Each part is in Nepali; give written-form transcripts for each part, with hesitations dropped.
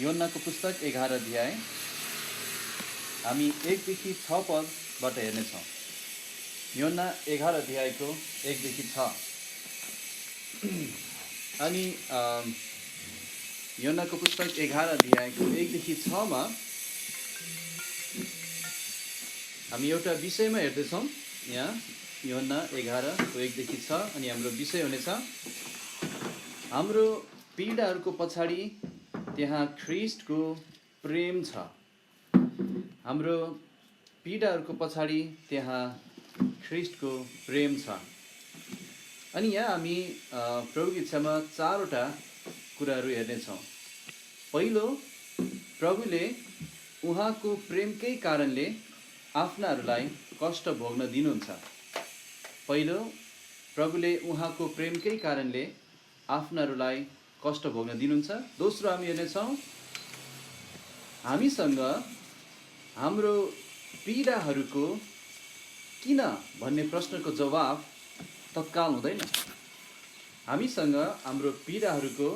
योन्नाको पुस्तक 11 अध्याय हामी 1 देखि 6 पदबाट हेर्नेछौँ। योन्ना 11 अध्यायको 1 देखि 6। अनि योन्नाको पुस्तक 11 अध्यायको 1 देखि 6 मा हामी एउटा विषयमा हेर्दैछौँ। यहाँ योन्ना 11 को 1 देखि 6 अनि हाम्रो विषय हुनेछ हाम्रो पीडाहरूको पछाडि त्यहाँ ख्रीष्टको प्रेम छ। हाम्रो पीडाहरूको पछाडि त्यहाँ ख्रीष्टको प्रेम छ। अनि यहाँ हामी प्रभुको इच्छामा 4वटा कुराहरू हेर्नेछौँ। पहिलो, प्रभुले उहाँको प्रेमकै कारणले आफ्नाहरूलाई कष्ट भोग्न दिनुहुन्छ। पहिलो, प्रभुले उहाँको प्रेमकै कारणले आफ्नाहरूलाई कष्ट भोग्न दिनुहुन्छ। दोस्रो, हामी हेर्नेछौँ हामीसँग हाम्रो पीडाहरूको किन भन्ने प्रश्नको जवाब तत्काल हुँदैन। हामीसँग हाम्रो पीडाहरूको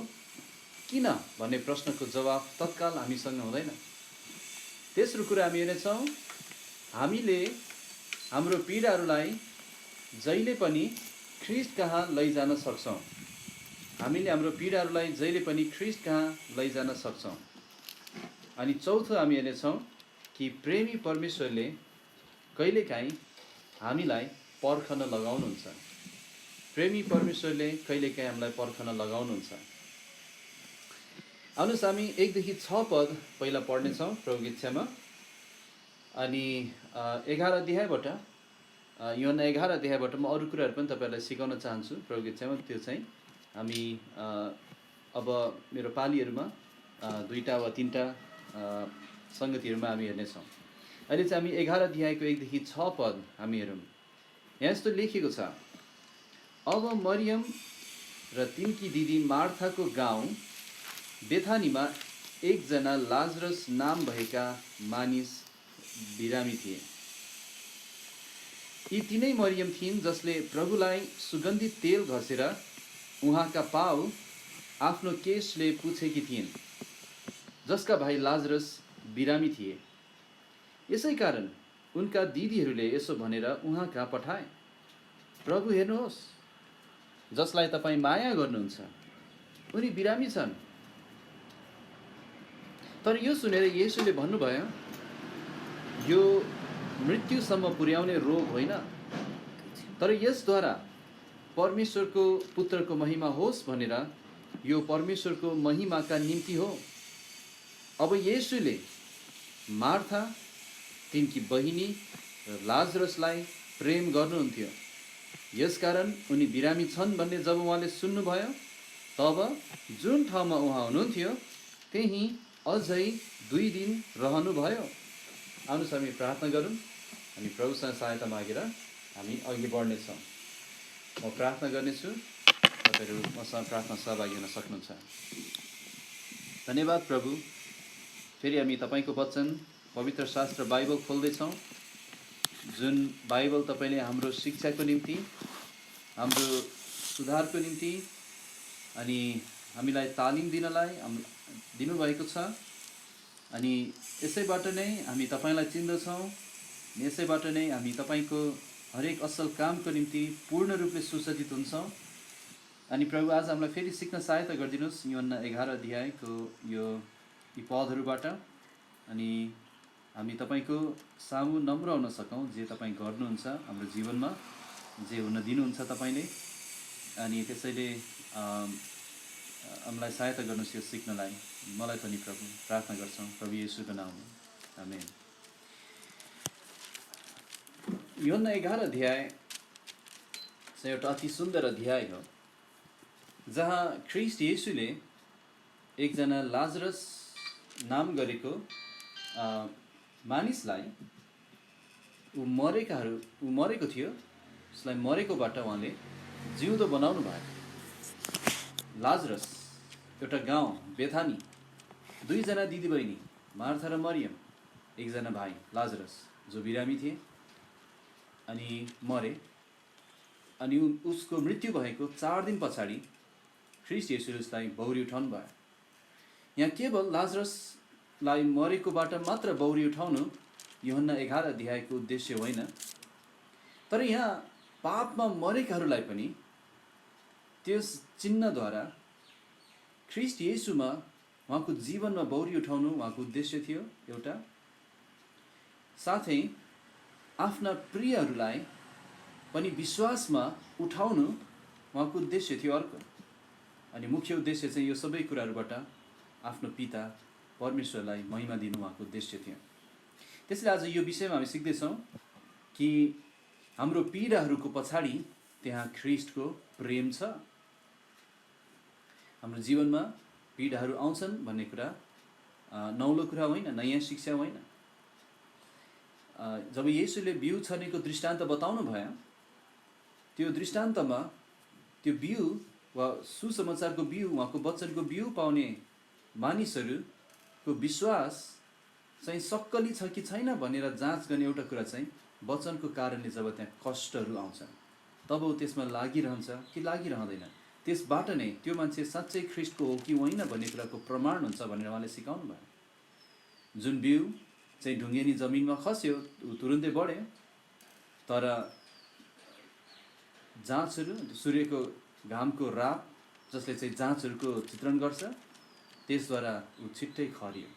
किन भन्ने प्रश्नको जवाब तत्काल हामीसँग हुँदैन। तेस्रो कुरा हामी हेर्नेछौँ हामीले हाम्रो पीडाहरूलाई जहिले पनि ख्रीष्ट कहाँ लैजान सक्छौँ। हामीले हाम्रो पीडाहरूलाई जहिले पनि ख्रीष्ट कहाँ लैजान सक्छौँ। अनि चौथो, हामी हेर्नेछौँ कि प्रेमी परमेश्वरले कहिलेकाहीँ हामीलाई पर्खन लगाउनुहुन्छ। प्रेमी परमेश्वरले कहिलेकाहीँ हामीलाई पर्खन लगाउनुहुन्छ। आउनुहोस् हामी 1 देखि 6 पद पहिला पढ्नेछौँ प्रभुको इच्छामा। अनि 11 अध्यायबाट योन्ना 11 अध्यायबाट म अरू कुराहरू पनि तपाईँहरूलाई सिकाउन चाहन्छु प्रभुको इच्छामा। त्यो चाहिँ हामी अब मेरो पालीहरूमा 2टा वा 3टा सङ्गतिहरूमा हामी हेर्नेछौँ। अहिले चाहिँ हामी 11 अध्यायको 1 देखि 6 पद हामी हेरौँ। यहाँ यस्तो लेखिएको छ, अब मरियम र तिनकी दिदी मार्थाको गाउँ बेथानीमा एकजना लाजरस नाम भएका मानिस बिरामी थिए। यी तिनै मरियम थिइन् जसले प्रभुलाई सुगन्धित तेल घसेर उहाँका पाउ आफ्नो केशले पुछेकी थिइन्, जसका भाइ लाजरस बिरामी थिए। यसै कारण उनका दिदीहरूले यसो भनेर उहाँ कहाँ पठाए, प्रभु हेर्नुहोस्, जसलाई तपाईँ माया गर्नुहुन्छ, उनी बिरामी छन्। तर यो सुनेर येशूले भन्नुभयो, यो मृत्युसम्म पुर्याउने रोग होइन, तर यसद्वारा परमेश्वरको पुत्रको महिमा होस् भनेर यो परमेश्वरको महिमाका निम्ति हो। अब येशूले मार्था, तिनकी बहिनी र लाजरसलाई प्रेम गर्नुहुन्थ्यो। यसकारण उनी बिरामी छन् भन्ने जब उहाँले सुन्नुभयो, तब जुन ठाउँमा उहाँ हुनुहुन्थ्यो त्यहीँ अझै 2 दिन रहनुभयो। आउनुहोस् हामी प्रार्थना गरौँ। हामी प्रभुसँग सहायता मागेर हामी अघि बढ्नेछौँ। म प्रार्थना गर्नेछु, तपाईँहरू मसँग प्रार्थना सहभागी हुन सक्नुहुन्छ। धन्यवाद प्रभु, फेरि हामी तपाईँको वचन पवित्र शास्त्र बाइबल खोल्दैछौँ, जुन बाइबल तपाईँले हाम्रो शिक्षाको निम्ति, हाम्रो सुधारको निम्ति अनि हामीलाई तालिम दिनलाई दिनुभएको छ। अनि यसैबाट नै हामी तपाईँलाई चिन्दछौँ, यसैबाट नै हामी तपाईँको हरेक असल कामको निम्ति पूर्ण रूपले सुसज्जित हुन्छौँ। अनि प्रभु, आज हामीलाई फेरि सिक्न सहायता गरिदिनुहोस् योन्ना 11 अध्यायको यी पदहरूबाट। अनि हामी तपाईँको सामु नम्र हुन सकौँ, जे तपाईँ गर्नुहुन्छ हाम्रो जीवनमा, जे हुन दिनुहुन्छ तपाईँले। अनि त्यसैले हामीलाई सहायता गर्नुहोस् यो सिक्नलाई, मलाई पनि प्रभु, प्रार्थना गर्छौँ प्रभु येशूको नाममा, आमेन। योन्ना 11 अध्याय चाहिँ एउटा अति सुन्दर अध्याय हो, जहाँ ख्रीष्ट येशूले एकजना लाजरस नाम गरेको मानिसलाई, ऊ मरेको थियो, उसलाई मरेकोबाट उहाँले जिउँदो बनाउनु भयो। लाजरस एउटा गाउँ बेथानी, 2 जना दिदीबहिनी मार्था र मरियम, एकजना भाइ लाजरस जो बिरामी थिए अनि मरे। अनि उसको मृत्यु भएको 4 दिन पछाडि ख्रीष्ट येशूले उसलाई बौरी उठाउनु भयो। यहाँ केवल लाजरसलाई मरेकोबाट मात्र बौरी उठाउनु यूहन्ना 11 अध्यायको उद्देश्य होइन, तर यहाँ पापमा मरेकाहरूलाई पनि त्यस चिन्हद्वारा ख्रीष्ट येशूमा उहाँको जीवनमा बौरी उठाउनु उहाँको उद्देश्य थियो एउटा। साथै आफ्ना प्रियहरूलाई पनि विश्वासमा उठाउनु उहाँको उद्देश्य थियो अर्को। अनि मुख्य उद्देश्य चाहिँ यो सबै कुराहरूबाट आफ्नो पिता परमेश्वरलाई महिमा दिनु उहाँको उद्देश्य थियो। त्यसैले आज यो विषयमा हामी सिक्दैछौँ कि हाम्रो पीडाहरूको पछाडि त्यहाँ ख्रीष्टको प्रेम छ। हाम्रो जीवनमा पीडाहरू आउँछन् भन्ने कुरा नौलो कुरा होइन, नयाँ शिक्षा होइन। जब येशूले बिउ छर्नेको दृष्टान्त बताउनु भयो, त्यो दृष्टान्तमा त्यो बिउ वा सुसमाचारको बिउ, उहाँको वचनको बिउ पाउने मानिसहरूको विश्वास चाहिँ सक्कली छ कि छैन भनेर जाँच गर्ने एउटा कुरा चाहिँ वचनको कारणले जब त्यहाँ कष्टहरू आउँछन् तब त्यसमा लागिरहन्छ कि लागिरहँदैन, त्यसबाट नै त्यो मान्छे साँच्चै ख्रीष्टको हो कि होइन भन्ने कुराको प्रमाण हुन्छ भनेर उहाँले सिकाउनु भयो। जुन बिउ चाहिँ ढुङ्गेनी जमिनमा खस्यो तुरुन्तै बढ्यो, तर जाँचहरू, सूर्यको घामको राप जसले चाहिँ जाँचहरूको चित्रण गर्छ, त्यसद्वारा ऊ छिट्टै खरियो।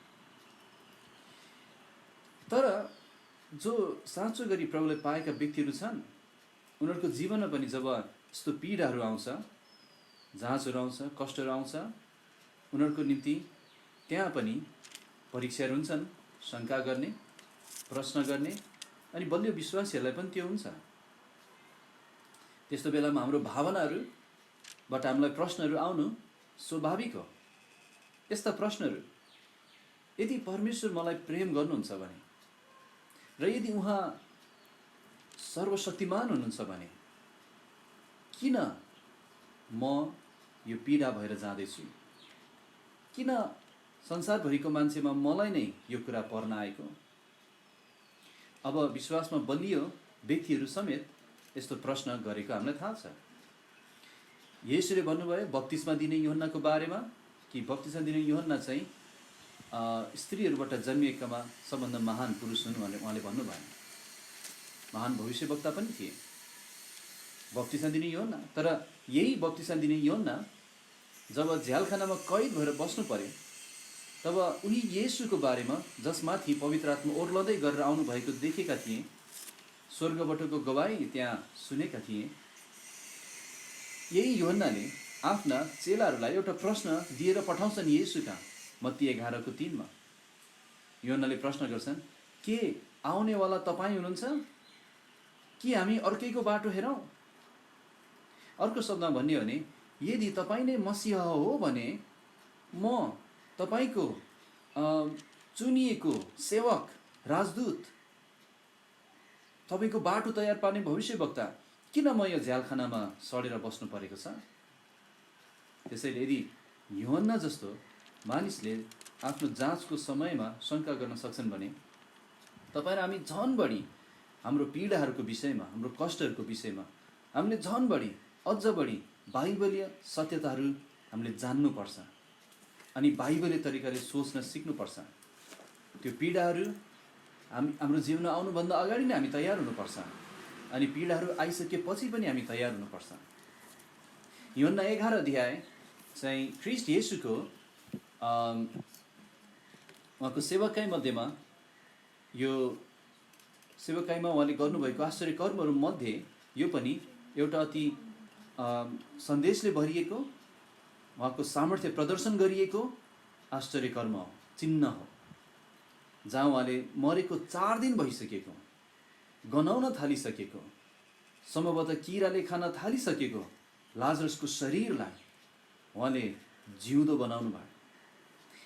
तर जो साँचो गरी प्रभुलाई पाएका व्यक्तिहरू छन्, उनीहरूको जीवनमा पनि जब यस्तो पीडाहरू आउँछ, जाँचहरू आउँछ, कष्टहरू आउँछ, उनीहरूको निम्ति त्यहाँ पनि परीक्षाहरू हुन्छन्, शङ्का गर्ने, प्रश्न गर्ने, अनि बलियो विश्वासीहरूलाई पनि त्यो हुन्छ। त्यस्तो बेलामा हाम्रो भावनाहरूबाट हामीलाई प्रश्नहरू आउनु स्वाभाविक हो। यस्ता प्रश्नहरू, यदि परमेश्वर मलाई प्रेम गर्नुहुन्छ भने र यदि उहाँ सर्वशक्तिमान हुनुहुन्छ भने किन म यो पीडा भएर जाँदैछु? किन संसारभरिको मान्छेमा मलाई नै यो कुरा पर्न आएको? अब विश्वासमा बलियो व्यक्तिहरू समेत यस्तो प्रश्न गरेको हामीलाई थाहा छ। येशूले भन्नुभयो बप्तिस्मा दिने यूहन्नाको बारेमा कि बप्तिस्मा दिने यूहन्ना चाहिँ स्त्रीहरूबाट जन्मिएकामा सबभन्दा महान पुरुष हुन् भनेर उहाँले भन्नुभयो। महान भविष्यवक्ता पनि थिए बप्तिस्मा दिने यूहन्ना। तर यही बप्तिस्मा दिने यूहन्ना जब झ्यालखानामा कैद भएर बस्नु पर्यो, तब उनी येशूको बारेमा जसमाथि पवित्र आत्मा ओर्लदै गरेर आउनुभएको देखेका थिए, स्वर्गबाटको गवाही त्यहाँ सुनेका थिए। यही यूहन्नाले आफ्ना चेलाहरूलाई एउटा प्रश्न दिएर पठाउँछन् येशूका। मत्ती 11:3 यूहन्नाले प्रश्न गर्छन्, के आउनेवाला तपाईँ हुनुहुन्छ कि हामी अर्कैको बाटो हेरौँ? अर्को शब्दमा भन्ने हो भने, यदि तपाईँ नै मसीहा हो भने म तपाईँको चुनिएको सेवक, राजदूत, तपाईँको बाटो तयार पार्ने भविष्यवक्ता, किन म यो झ्यालखानामा सडेर बस्नु परेको छ? त्यसैले यदि यूहन्ना जस्तो मानिसले आफ्नो जाँचको समयमा शङ्का गर्न सक्छन् भने तपाईँ र हामी झन् बढी हाम्रो पीडाहरूको विषयमा, हाम्रो कष्टहरूको विषयमा हामीले झन् बढी, अझ बढी बाइबलीय सत्यताहरू हामीले जान्नुपर्छ अनि बाइबलीय तरिकाले सोच्न सिक्नुपर्छ। त्यो पीडाहरू हाम्रो जीवनमा आउनुभन्दा अगाडि नै हामी तयार हुनुपर्छ अनि पीडाहरू आइसकेपछि पनि हामी तयार हुनुपर्छ। यूहन्ना 11 अध्याय चाहिँ ख्रीष्ट येशूको उहाँको सेवकाई मध्येमा, यो सेवकाईमा उहाँले गर्नुभएको आश्चर्य कर्महरू मध्ये यो पनि एउटा अति सन्देशले भरिएको, उहाँको सामर्थ्य प्रदर्शन गरिएको आश्चर्य कर्म हो, चिन्ह हो, जहाँ उहाँले मरेको 4 दिन भइसकेको, गनाउन थालिसकेको, सम्भवतः किराले खान थालिसकेको लाजरसको शरीरलाई उहाँले जिउँदो बनाउनु भयो।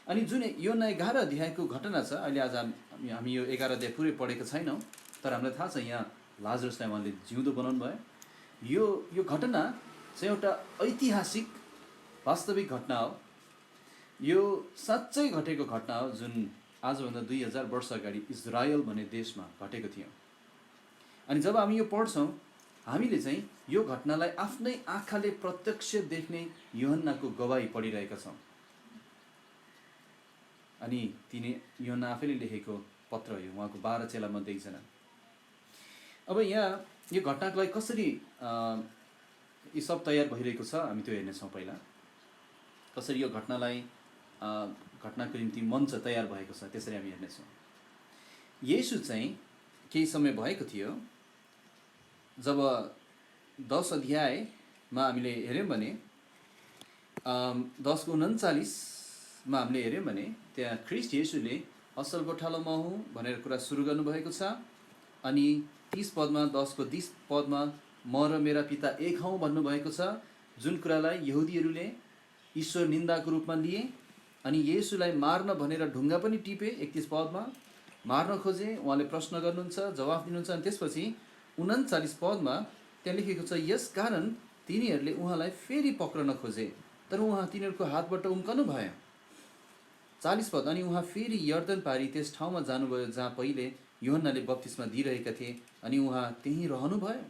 अनि जुन यूहन्ना 11 अध्यायको घटना छ, अहिले आज हामी यो 11 अध्याय पुरै पढेको छैनौँ, तर हामीलाई थाहा छ यहाँ लाजरसलाई उहाँले जिउँदो बनाउनु भयो। यो घटना चाहिँ एउटा ऐतिहासिक वास्तविक घटना हो। यो साँच्चै घटेको घटना हो, जुन आजभन्दा 2000 वर्ष अगाडि इजरायल भन्ने देशमा घटेको थियो। अनि जब हामी यो पढ्छौँ, हामीले चाहिँ यो घटनालाई आफ्नै आँखाले प्रत्यक्ष देख्ने यूहन्नाको गवाही पढिरहेका छौँ। अनि यूहन्ना आफैले लेखेको पत्र हो, उहाँको 12 चेलामध्ये एकजना। अब यहाँ यो घटनाको लागि कसरी यी सब तयार भइरहेको छ हामी त्यो हेर्नेछौँ। पहिला कसरी यो घटनाको निम्ति मञ्च तयार भएको छ त्यसरी हामी हेर्नेछौँ। येशू चाहिँ केही समय भएको थियो जब 10 अध्यायमा हामीले हेऱ्यौँ भने 10:39मा हामीले हेऱ्यौँ भने त्यहाँ ख्रीष्ट येशूले असल गोठालो म हुँ भनेर कुरा सुरु गर्नुभएको छ। अनि 30 पदमा 10:30 पदमा म र मेरा पिता एक हौँ भन्नुभएको छ, जुन कुरालाई यहुदीहरूले ईश्वर निन्दाको रूपमा लिए। अनि येशूलाई मार्न भनेर ढुङ्गा पनि टिपे। 31 पदमा मार्न खोजे, उहाँले प्रश्न गर्नुहुन्छ, जवाफ दिनुहुन्छ। अनि त्यसपछि 39 पदमा त्यहाँ लेखेको छ, यस कारण तिनीहरूले उहाँलाई फेरि पक्रन खोजे, तर उहाँ तिनीहरूको हातबाट उम्कनु भयो। 40 पद, अनि उहाँ फेरि यर्दन पारी त्यस ठाउँमा जानुभयो जहाँ पहिले यूहन्नाले बप्तिस्मा दिइरहेका थिए, अनि उहाँ त्यहीँ रहनुभयो।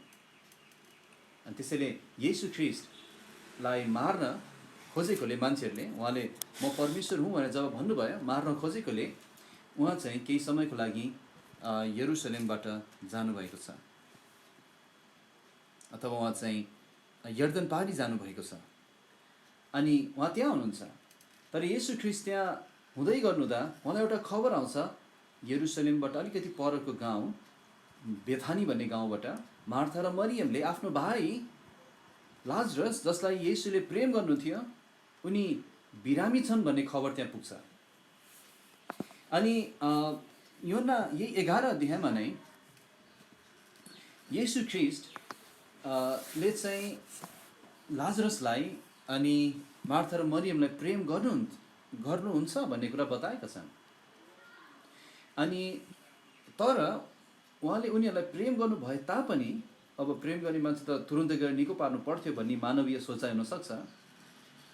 अनि त्यसैले येशू ख्रीष्टलाई मार्न खोजेकोले मान्छेहरूले, उहाँले म परमेश्वर हुँ भनेर जब भन्नुभयो, मार्न खोजेकोले उहाँ चाहिँ केही समयको लागि यरुसलेमबाट जानुभएको छ, अथवा उहाँ चाहिँ यर्दन पारी जानुभएको छ। अनि उहाँ त्यहाँ हुनुहुन्छ। तर येशू ख्रीष्ट त्यहाँ हुँदै गर्नुहुँदा उहाँलाई एउटा खबर आउँछ, यरुसलेमबाट अलिकति परको गाउँ बेथानी भन्ने गाउँबाट मार्था र मरियमले आफ्नो भाइ लाजरस, जसलाई येशूले प्रेम गर्नुहुन्थ्यो, उनी बिरामी छन् भन्ने खबर त्यहाँ पुग्छ। अनि यूहन्ना यही 11 अध्यायमा नै येशू ख्रीष्ट ले चाहिँ लाजरसलाई अनि मार्था र मरियमलाई प्रेम गर्नुहुन्छ भन्ने कुरा बताएका छन्। अनि तर उहाँले उनीहरूलाई प्रेम गर्नु भए तापनि, अब प्रेम गर्ने मान्छे त तुरुन्तै गएर निको पार्नु पर्थ्यो भन्ने मानवीय सोचाइ हुनसक्छ।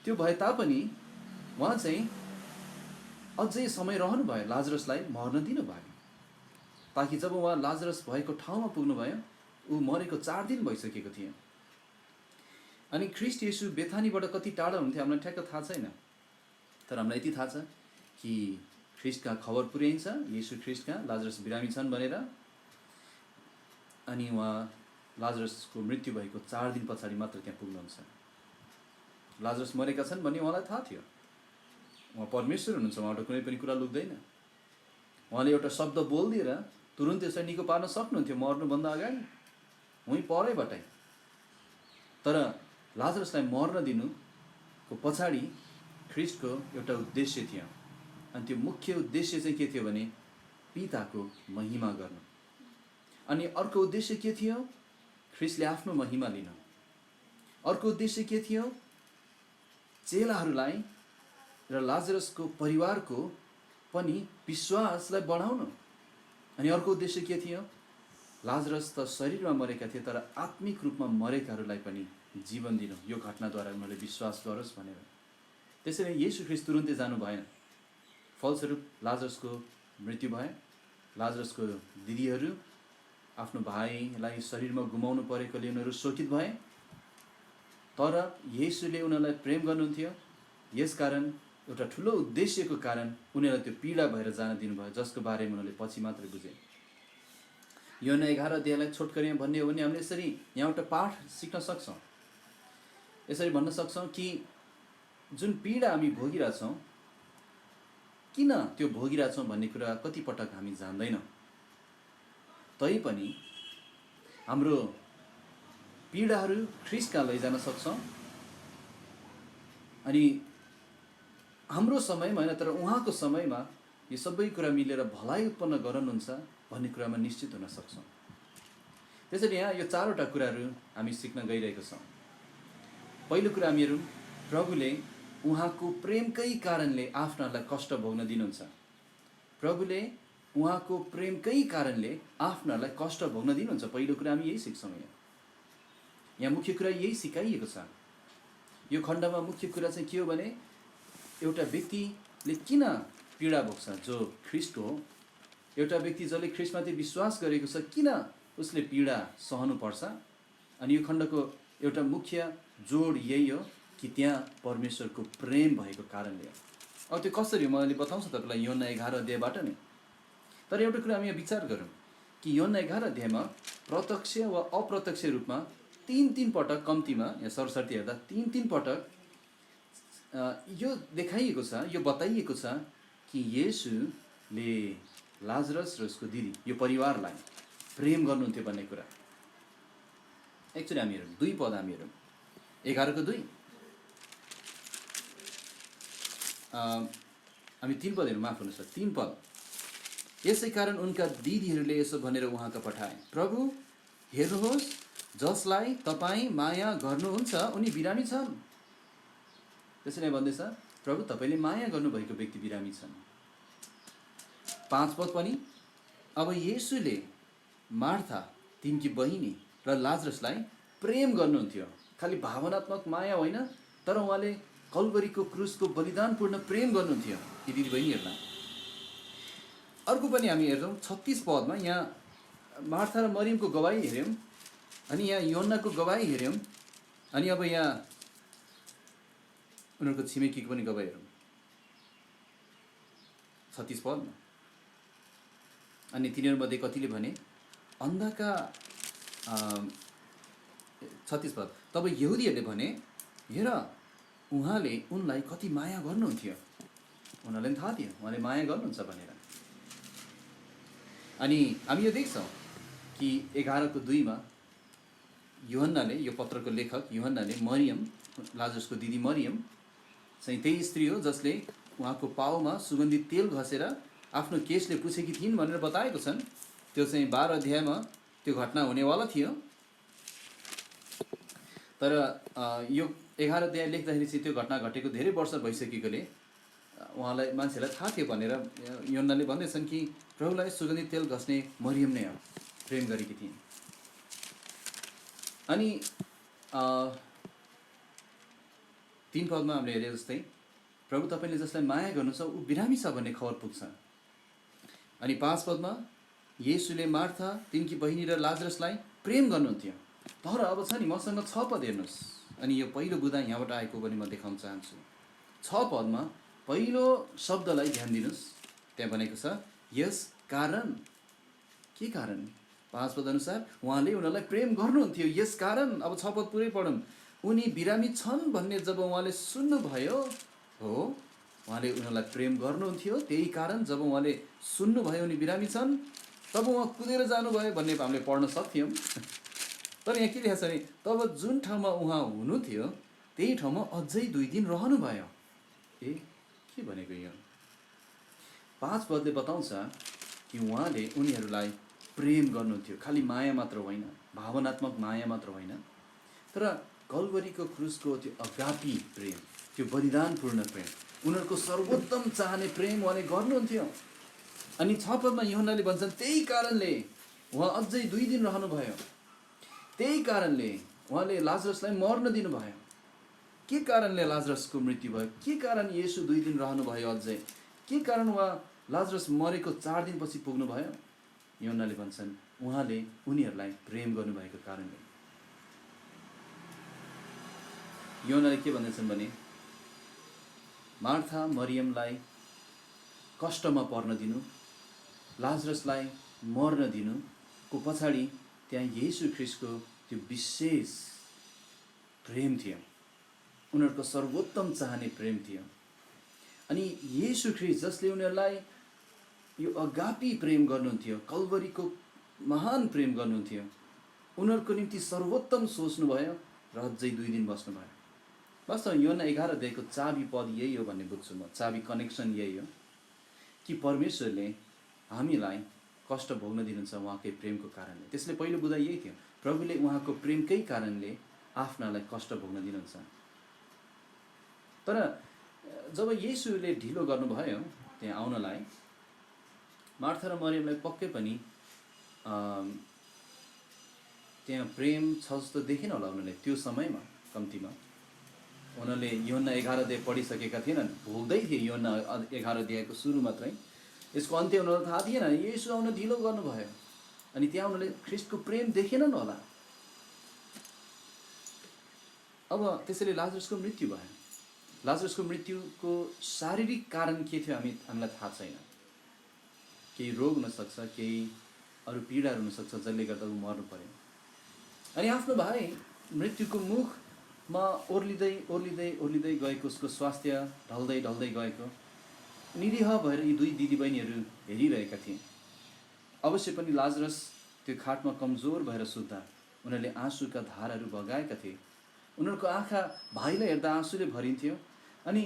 त्यो भए तापनि उहाँ चाहिँ अझै समय रहनु भयो, लाजरसलाई मर्न दिनुभयो, ताकि जब उहाँ लाजरस भएको ठाउँमा पुग्नुभयो ऊ मरेको 4 दिन भइसकेको थियो। अनि ख्रीष्ट येशू बेथानीबाट कति टाढा हुन्थ्यो हामीलाई ठ्याक्क थाहा छैन, तर हामीलाई यति थाहा छ कि ख्रीष्टका खबर पुर्याइन्छ, येशू ख्रीष्टका लाजरस बिरामी छन् भनेर। अनि उहाँ लाजरसको मृत्यु भएको 4 दिन पछाडि मात्र त्यहाँ पुग्नुहुन्छ। लाजरस मरेका छन् भन्ने उहाँलाई थाहा थियो। उहाँ परमेश्वर हुनुहुन्छ, उहाँबाट कुनै पनि कुरा लुक्दैन। उहाँले एउटा शब्द बोलिदिएर तुरुन्तै यसलाई निको पार्न सक्नुहुन्थ्यो मर्नुभन्दा अगाडि, उहीँ परैबाटै। तर लाजरसलाई मर्न दिनुको पछाडि ख्रीष्टको एउटा उद्देश्य थियो। अनि त्यो मुख्य उद्देश्य चाहिँ के थियो भने पिताको महिमा गर्नु। अनि अर्को उद्देश्य के थियो? ख्रीष्टले आफ्नो महिमा लिनु। अर्को उद्देश्य के थियो? चेलाहरूलाई र लाजरसको परिवारको पनि विश्वासलाई बढाउनु। अनि अर्को उद्देश्य के थियो? लाजरस त शरीरमा मरेका थिए, तर आत्मिक रूपमा मरेकाहरूलाई पनि जीवन दिनु, यो घटनाद्वारा उनीहरूले विश्वास गरोस् भनेर। त्यसैले येशू ख्रीष्ट तुरुन्तै जानु भएन। फलस्वरूप लाजरसको मृत्यु भयो। लाजरसको दिदीहरू आफ्नो भाइलाई शरीरमा गुमाउनु परेकोले उनीहरू शोकित भए, तर येशूले उनीहरूलाई प्रेम गर्नुहुन्थ्यो। यसकारण एउटा ठुलो उद्देश्यको कारण उनीहरूलाई त्यो पीडा भएर जान दिनुभयो, जसको बारेमा उनीहरूले पछि मात्र बुझे। यूहन्ना 11 अध्यायलाई छोटकरीमा भन्ने हो भने हामीले यसरी यहाँ एउटा पाठ सिक्न सक्छौँ। यसरी भन्न सक्छौँ कि जुन पीडा हामी भोगिरहेछौँ, किन त्यो भोगिरहेछौँ भन्ने कुरा कतिपटक हामी जान्दैनौँ। तैपनि हाम्रो पीडाहरू ख्रीष्टका लैजान सक्छौँ। अनि हाम्रो समयमा होइन, तर उहाँको समयमा यो सबै कुरा मिलेर भलाइ उत्पन्न गराउनुहुन्छ भन्ने कुरामा निश्चित हुन सक्छौँ। त्यसैले यहाँ यो 4वटा कुराहरू हामी सिक्न गइरहेको छौँ। पहिलो कुरा हामीहरू, प्रभुले उहाँको प्रेमकै कारणले आफ्नाहरूलाई कष्ट भोग्न दिनुहुन्छ। प्रभुले उहाँको प्रेमकै कारणले आफ्नाहरूलाई कष्ट भोग्न दिनुहुन्छ। पहिलो कुरा हामी यही सिक्छौँ। यहाँ मुख्य कुरा यही सिकाइएको छ। यो खण्डमा मुख्य कुरा चाहिँ के हो भने एउटा व्यक्तिले किन पीडा भोग्छ, जो ख्रीष्टको हो। एउटा व्यक्ति जसले ख्रीष्टमाथि विश्वास गरेको छ, किन उसले पीडा सहनुपर्छ। अनि यो खण्डको एउटा मुख्य जोड यही हो कि त्यहाँ परमेश्वरको प्रेम भएको कारणले हो। अब त्यो कसरी मैले बताउँछु तपाईँलाई यूहन्ना 11 अध्यायबाट नै। तर एउटा कुरा हामी यहाँ विचार गरौँ कि यूहन्ना 11 अध्यायमा प्रत्यक्ष वा अप्रत्यक्ष रूपमा तीन पटक, कम्तीमा यहाँ सरस्वती हेर्दा तीन पटक यो देखाइएको छ, यो बताइएको छ कि येशूले लाजरस र उसको दिदी यो परिवारलाई प्रेम गर्नुहुन्थ्यो भन्ने कुरा। एक्चुअली हामी हेरौँ 2 पद, हामी हेरौँ 11:2, हामी 3 पद हेरौँ, माफ हुनुहोस्, 3 पद। यसै कारण उनका दिदीहरूले यसो भनेर उहाँका पठाए, प्रभु हेर्नुहोस्, जसलाई तपाईँ माया गर्नुहुन्छ उनी बिरामी छन्। त्यसैले भन्दैछ, प्रभु तपाईँले माया गर्नुभएको व्यक्ति बिरामी छन्। 5 पद पनि, अब येशूले मार्था तिनकी बहिनी र लाजरसलाई प्रेम गर्नुहुन्थ्यो। खालि भावनात्मक माया होइन, तर उहाँले कल्वरीको क्रुसको बलिदानपूर्ण प्रेम गर्नुहुन्थ्यो यी दिदीबहिनीहरूलाई। अर्को पनि हामी हेर्छौँ 36 पदमा, यहाँ मार्था र मरियमको गवाही हेऱ्यौँ, अनि यहाँ यूहन्नाको गवाही हेऱ्यौँ, अनि अब यहाँ उनीहरूको छिमेकीको पनि गवाही हेरौँ 36 पदमा। अनि तिनीहरूमध्ये कतिले भने अन्धका 36 पद, तब यहुदीहरूले भने हेर उहाँले उनलाई कति माया गर्नुहुन्थ्यो, उनीहरूलाई पनि थाहा थियो उहाँले माया गर्नुहुन्छ भनेर। अनि हामी यो देख्छौँ कि 11:2 यूहन्नाले, यो पत्रको लेखक यूहन्नाले मरियम, लाजरसको दिदी मरियम चाहिँ त्यही स्त्री हो जसले उहाँको पाउमा सुगन्धित तेल घसेर आफ्नो केसले पुछेकी थिइन् भनेर बताएको छन्। त्यो चाहिँ 12 अध्यायमा त्यो घटना हुनेवाला थियो। तर यो 11 अध्याय लेख्दाखेरि चाहिँ त्यो घटना घटेको धेरै वर्ष भइसकेकोले उहाँलाई, मान्छेलाई थाहा थियो भनेर यूहन्नाले भन्दैछन् कि प्रभुलाई सुगन्धित तेल घस्ने मरियम नै हो, प्रेम गरेकी थिइन्। अनि 3 पदमा हामीले हेरे जस्तै, प्रभु तपाईँले जसलाई माया गर्नुहुन्छ ऊ बिरामी छ भन्ने खबर पुग्छ। अनि 5 पदमा, येशूले मार्था तिनकी बहिनी र लाजरसलाई प्रेम गर्नुहुन्थ्यो। तर अब छ नि, मसँग 6 पद हेर्नुहोस्, अनि यो पहिलो बुँदा यहाँबाट आएको पनि म देखाउन चाहन्छु। 6 पदमा पहिलो शब्दलाई ध्यान दिनुहोस्, त्यहाँ भनेको छ यस कारण। के कारण? 5 पद अनुसार उहाँले उनीहरूलाई प्रेम गर्नुहुन्थ्यो, यस कारण। अब 6 पद पुरै पढौँ, उनी बिरामी छन् भन्ने जब उहाँले सुन्नुभयो, हो उहाँले उनीहरूलाई प्रेम गर्नुहुन्थ्यो, त्यही कारण जब उहाँले सुन्नुभयो उनी बिरामी छन्, तब उहाँ कुदेर जानुभयो भन्ने हामीले पढ्न सक्थ्यौँ। तर यहाँ के लेखेको छ भने, तब जुन ठाउँमा उहाँ हुनुहुन्थ्यो त्यही ठाउँमा अझै 2 दिन रहनुभयो। के भनेको यो? 5 पदले बताउँछ कि उहाँले उनीहरूलाई प्रेम गर्नुहुन्थ्यो, खालि माया मात्र होइन, भावनात्मक माया मात्र होइन, तर कल्वरीको क्रुसको त्यो अगापी प्रेम, त्यो बलिदानपूर्ण प्रेम, उनीहरूको सर्वोत्तम चाहने प्रेम उहाँले गर्नुहुन्थ्यो। अनि 6 पदमा यूहन्नाले भन्छन् त्यही कारणले उहाँ अझै 2 दिन रहनुभयो, त्यही कारणले उहाँले लाजरसलाई मर्न दिनुभयो। के कारणले लाजरसको मृत्यु भयो? के कारण येशू 2 दिन रहनुभयो अझै? के कारण उहाँ लाजरस मरेको 4 दिनपछि पुग्नुभयो? यूहन्नाले भन्छन् उहाँले उनीहरूलाई प्रेम गर्नुभएको कारणले। यूहन्नाले के भन्दैछन् भने, मार्था मरियमलाई कष्टमा पर्न दिनु, लाजरसलाई मर्न दिनुको पछाडि त्यहाँ येशू ख्रीष्टको त्यो विशेष प्रेम थियो, उनीहरूको सर्वोत्तम चाहने प्रेम थियो। अनि येशू ख्रीष्ट जसले उनीहरूलाई यो अगापी प्रेम गर्नुहुन्थ्यो, कल्वरीको महान प्रेम गर्नुहुन्थ्यो, उनीहरूको निम्ति सर्वोत्तम सोच्नुभयो र अझै 2 दिन बस्नुभयो। वास्तवमा यूहन्ना 11 अध्यायको चाबी पद यही हो भन्ने बुझ्छु म, चाबी कनेक्सन यही हो कि परमेश्वरले हामीलाई कष्ट भोग्न दिनुहुन्छ उहाँकै प्रेमको कारणले। त्यसले पहिलो बुझाइ यही थियो, प्रभुले उहाँको प्रेमकै कारणले आफ्नालाई कष्ट भोग्न दिनुहुन्छ। तर जब येशूले ढिलो गर्नुभयो त्यहाँ आउनलाई, मार्था र मरियमलाई पक्कै पनि त्यहाँ प्रेम छ जस्तो देखिन होला उनीहरूले त्यो समयमा। कम्तीमा उनीहरूले यूहन्ना 11 अध्याय पढिसकेका थिएनन्, भोग्दै थिए यूहन्ना 11 अध्यायको सुरु मात्रै, यसको अन्त्य उनीहरूलाई थाहा थिएन। येशू आउन ढिलो गर्नुभयो, अनि त्यहाँ उनीहरूले ख्रीष्टको प्रेम देखेनन् होला। अब त्यसैले लाजरसको मृत्यु भयो। लाजरसको मृत्युको शारीरिक कारण के थियो हामीलाई थाहा छैन। केही रोग हुनसक्छ, केही अरू पीडाहरू हुनसक्छ जसले गर्दा ऊ मर्नु पर्यो। अनि आफ्नो भाइ मृत्युको मुखमा ओर्लिँदै ओर्लिँदै ओर्लिँदै गएको, उसको स्वास्थ्य ढल्दै ढल्दै गएको निरीह भएर यी दुई दिदीबहिनीहरू हेरिरहेका थिए। अवश्य पनि लाजरस त्यो खाटमा कमजोर भएर सुत्दा उनीहरूले आँसुका धाराहरू बगाएका थिए। उनीहरूको आँखा भाइलाई हेर्दा आँसुले भरिन्थ्यो, अनि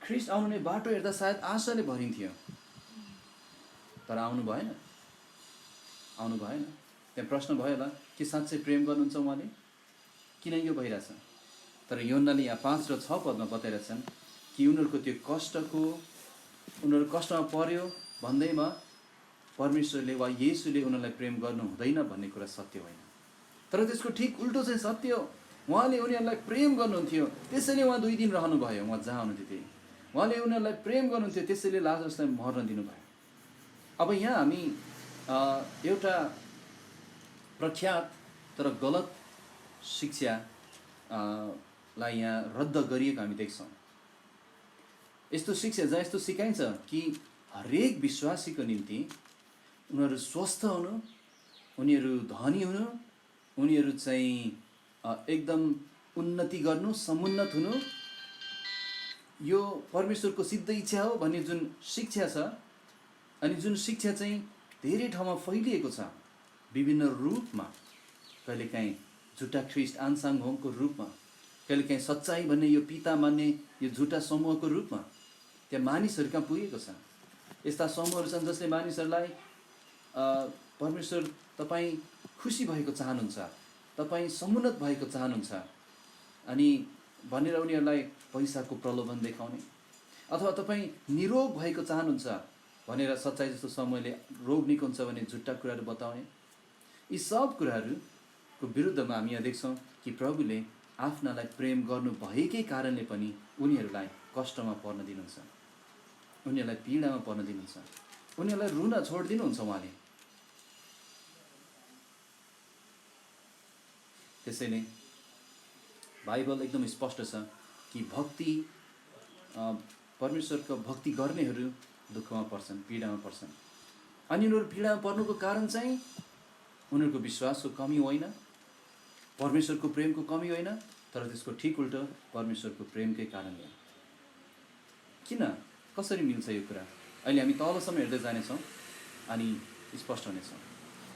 ख्रिस्ट आउने बाटो हेर्दा सायद आशाले भरिन्थ्यो। तर आउनु भएन। त्यहाँ प्रश्न भयो होला, के साँच्चै प्रेम गर्नुहुन्छ उहाँले, किन यो भइरहेछ? तर यूहन्नाले यहाँ 5 र 6 पदमा बताइरहेछन् कि उनीहरू कष्टमा पर्यो भन्दैमा परमेश्वरले वा येशूले उनीहरूलाई प्रेम गर्नु हुँदैन भन्ने कुरा सत्य होइन। तर त्यसको ठिक उल्टो चाहिँ सत्य हो। उहाँले उनीहरूलाई प्रेम गर्नुहुन्थ्यो, त्यसैले उहाँ 2 दिन रहनुभयो उहाँ जहाँ हुनुहुन्थ्यो त्यही। उहाँले उनीहरूलाई प्रेम गर्नुहुन्थ्यो, त्यसैले लाजरसलाई मर्न दिनुभयो। अब यहाँ हामी एउटा प्रख्यात तर गलत शिक्षा लाई यहाँ रद्द गरिएको हामी देख्छौँ। यस्तो शिक्षा जहाँ यस्तो सिकाइन्छ कि हरेक विश्वासीको निम्ति उनीहरू स्वस्थ हुनु, उनीहरू धनी हुनु, उनीहरू चाहिँ एकदम उन्नति गर्नु, समुन्नत हुनु, यो परमेश्वरको सिद्ध इच्छा हो भन्ने जुन शिक्षा छ, अनि जुन शिक्षा चाहिँ धेरै ठाउँमा फैलिएको छ विभिन्न रूपमा, कहिलेकाहीँ झुटा ख्रिस्ट आन्साङ होमको रूपमा, कहिलेकाहीँ सच्चाइ भन्ने यो पिता मान्ने यो झुटा समूहको रूपमा त्यहाँ मानिसहरू कहाँ पुगेको छ। यस्ता समूहहरू छन् जसले मानिसहरूलाई परमेश्वर तपाईँ खुसी भएको चाहनुहुन्छ, तपाईँ समुन्नत भएको चाहनुहुन्छ अनि भनेर उनीहरूलाई पैसाको प्रलोभन देखाउने, अथवा तपाईँ निरोग भएको चाहनुहुन्छ भनेर सच्चाइ जस्तो समूहले रोग निको हुन्छ भने झुट्टा कुराहरू बताउने। यी सब कुराहरूको विरुद्धमा हामी यहाँ देख्छौँ कि प्रभुले आफ्नालाई प्रेम गर्नु भएकै कारणले पनि उनीहरूलाई कष्टमा पर्न दिनुहुन्छ, उनीहरूलाई पीडामा पर्न दिनुहुन्छ, उनीहरूलाई रुन छोडिदिनुहुन्छ उहाँले। त्यसैले बाइबल एकदम स्पष्ट छ कि परमेश्वरको भक्ति गर्नेहरू दुःखमा पर्छन्, पीडामा पर्छन्। अनि उनीहरू पीडामा पर्नुको कारण चाहिँ उनीहरूको विश्वासको कमी होइन, परमेश्वरको प्रेमको कमी होइन, तर त्यसको ठिक उल्टो परमेश्वरको प्रेमकै कारणले। किन, कसरी मिल्छ यो कुरा? अहिले हामी तलसम्म हेर्दै जानेछौँ अनि स्पष्ट हुनेछौँ।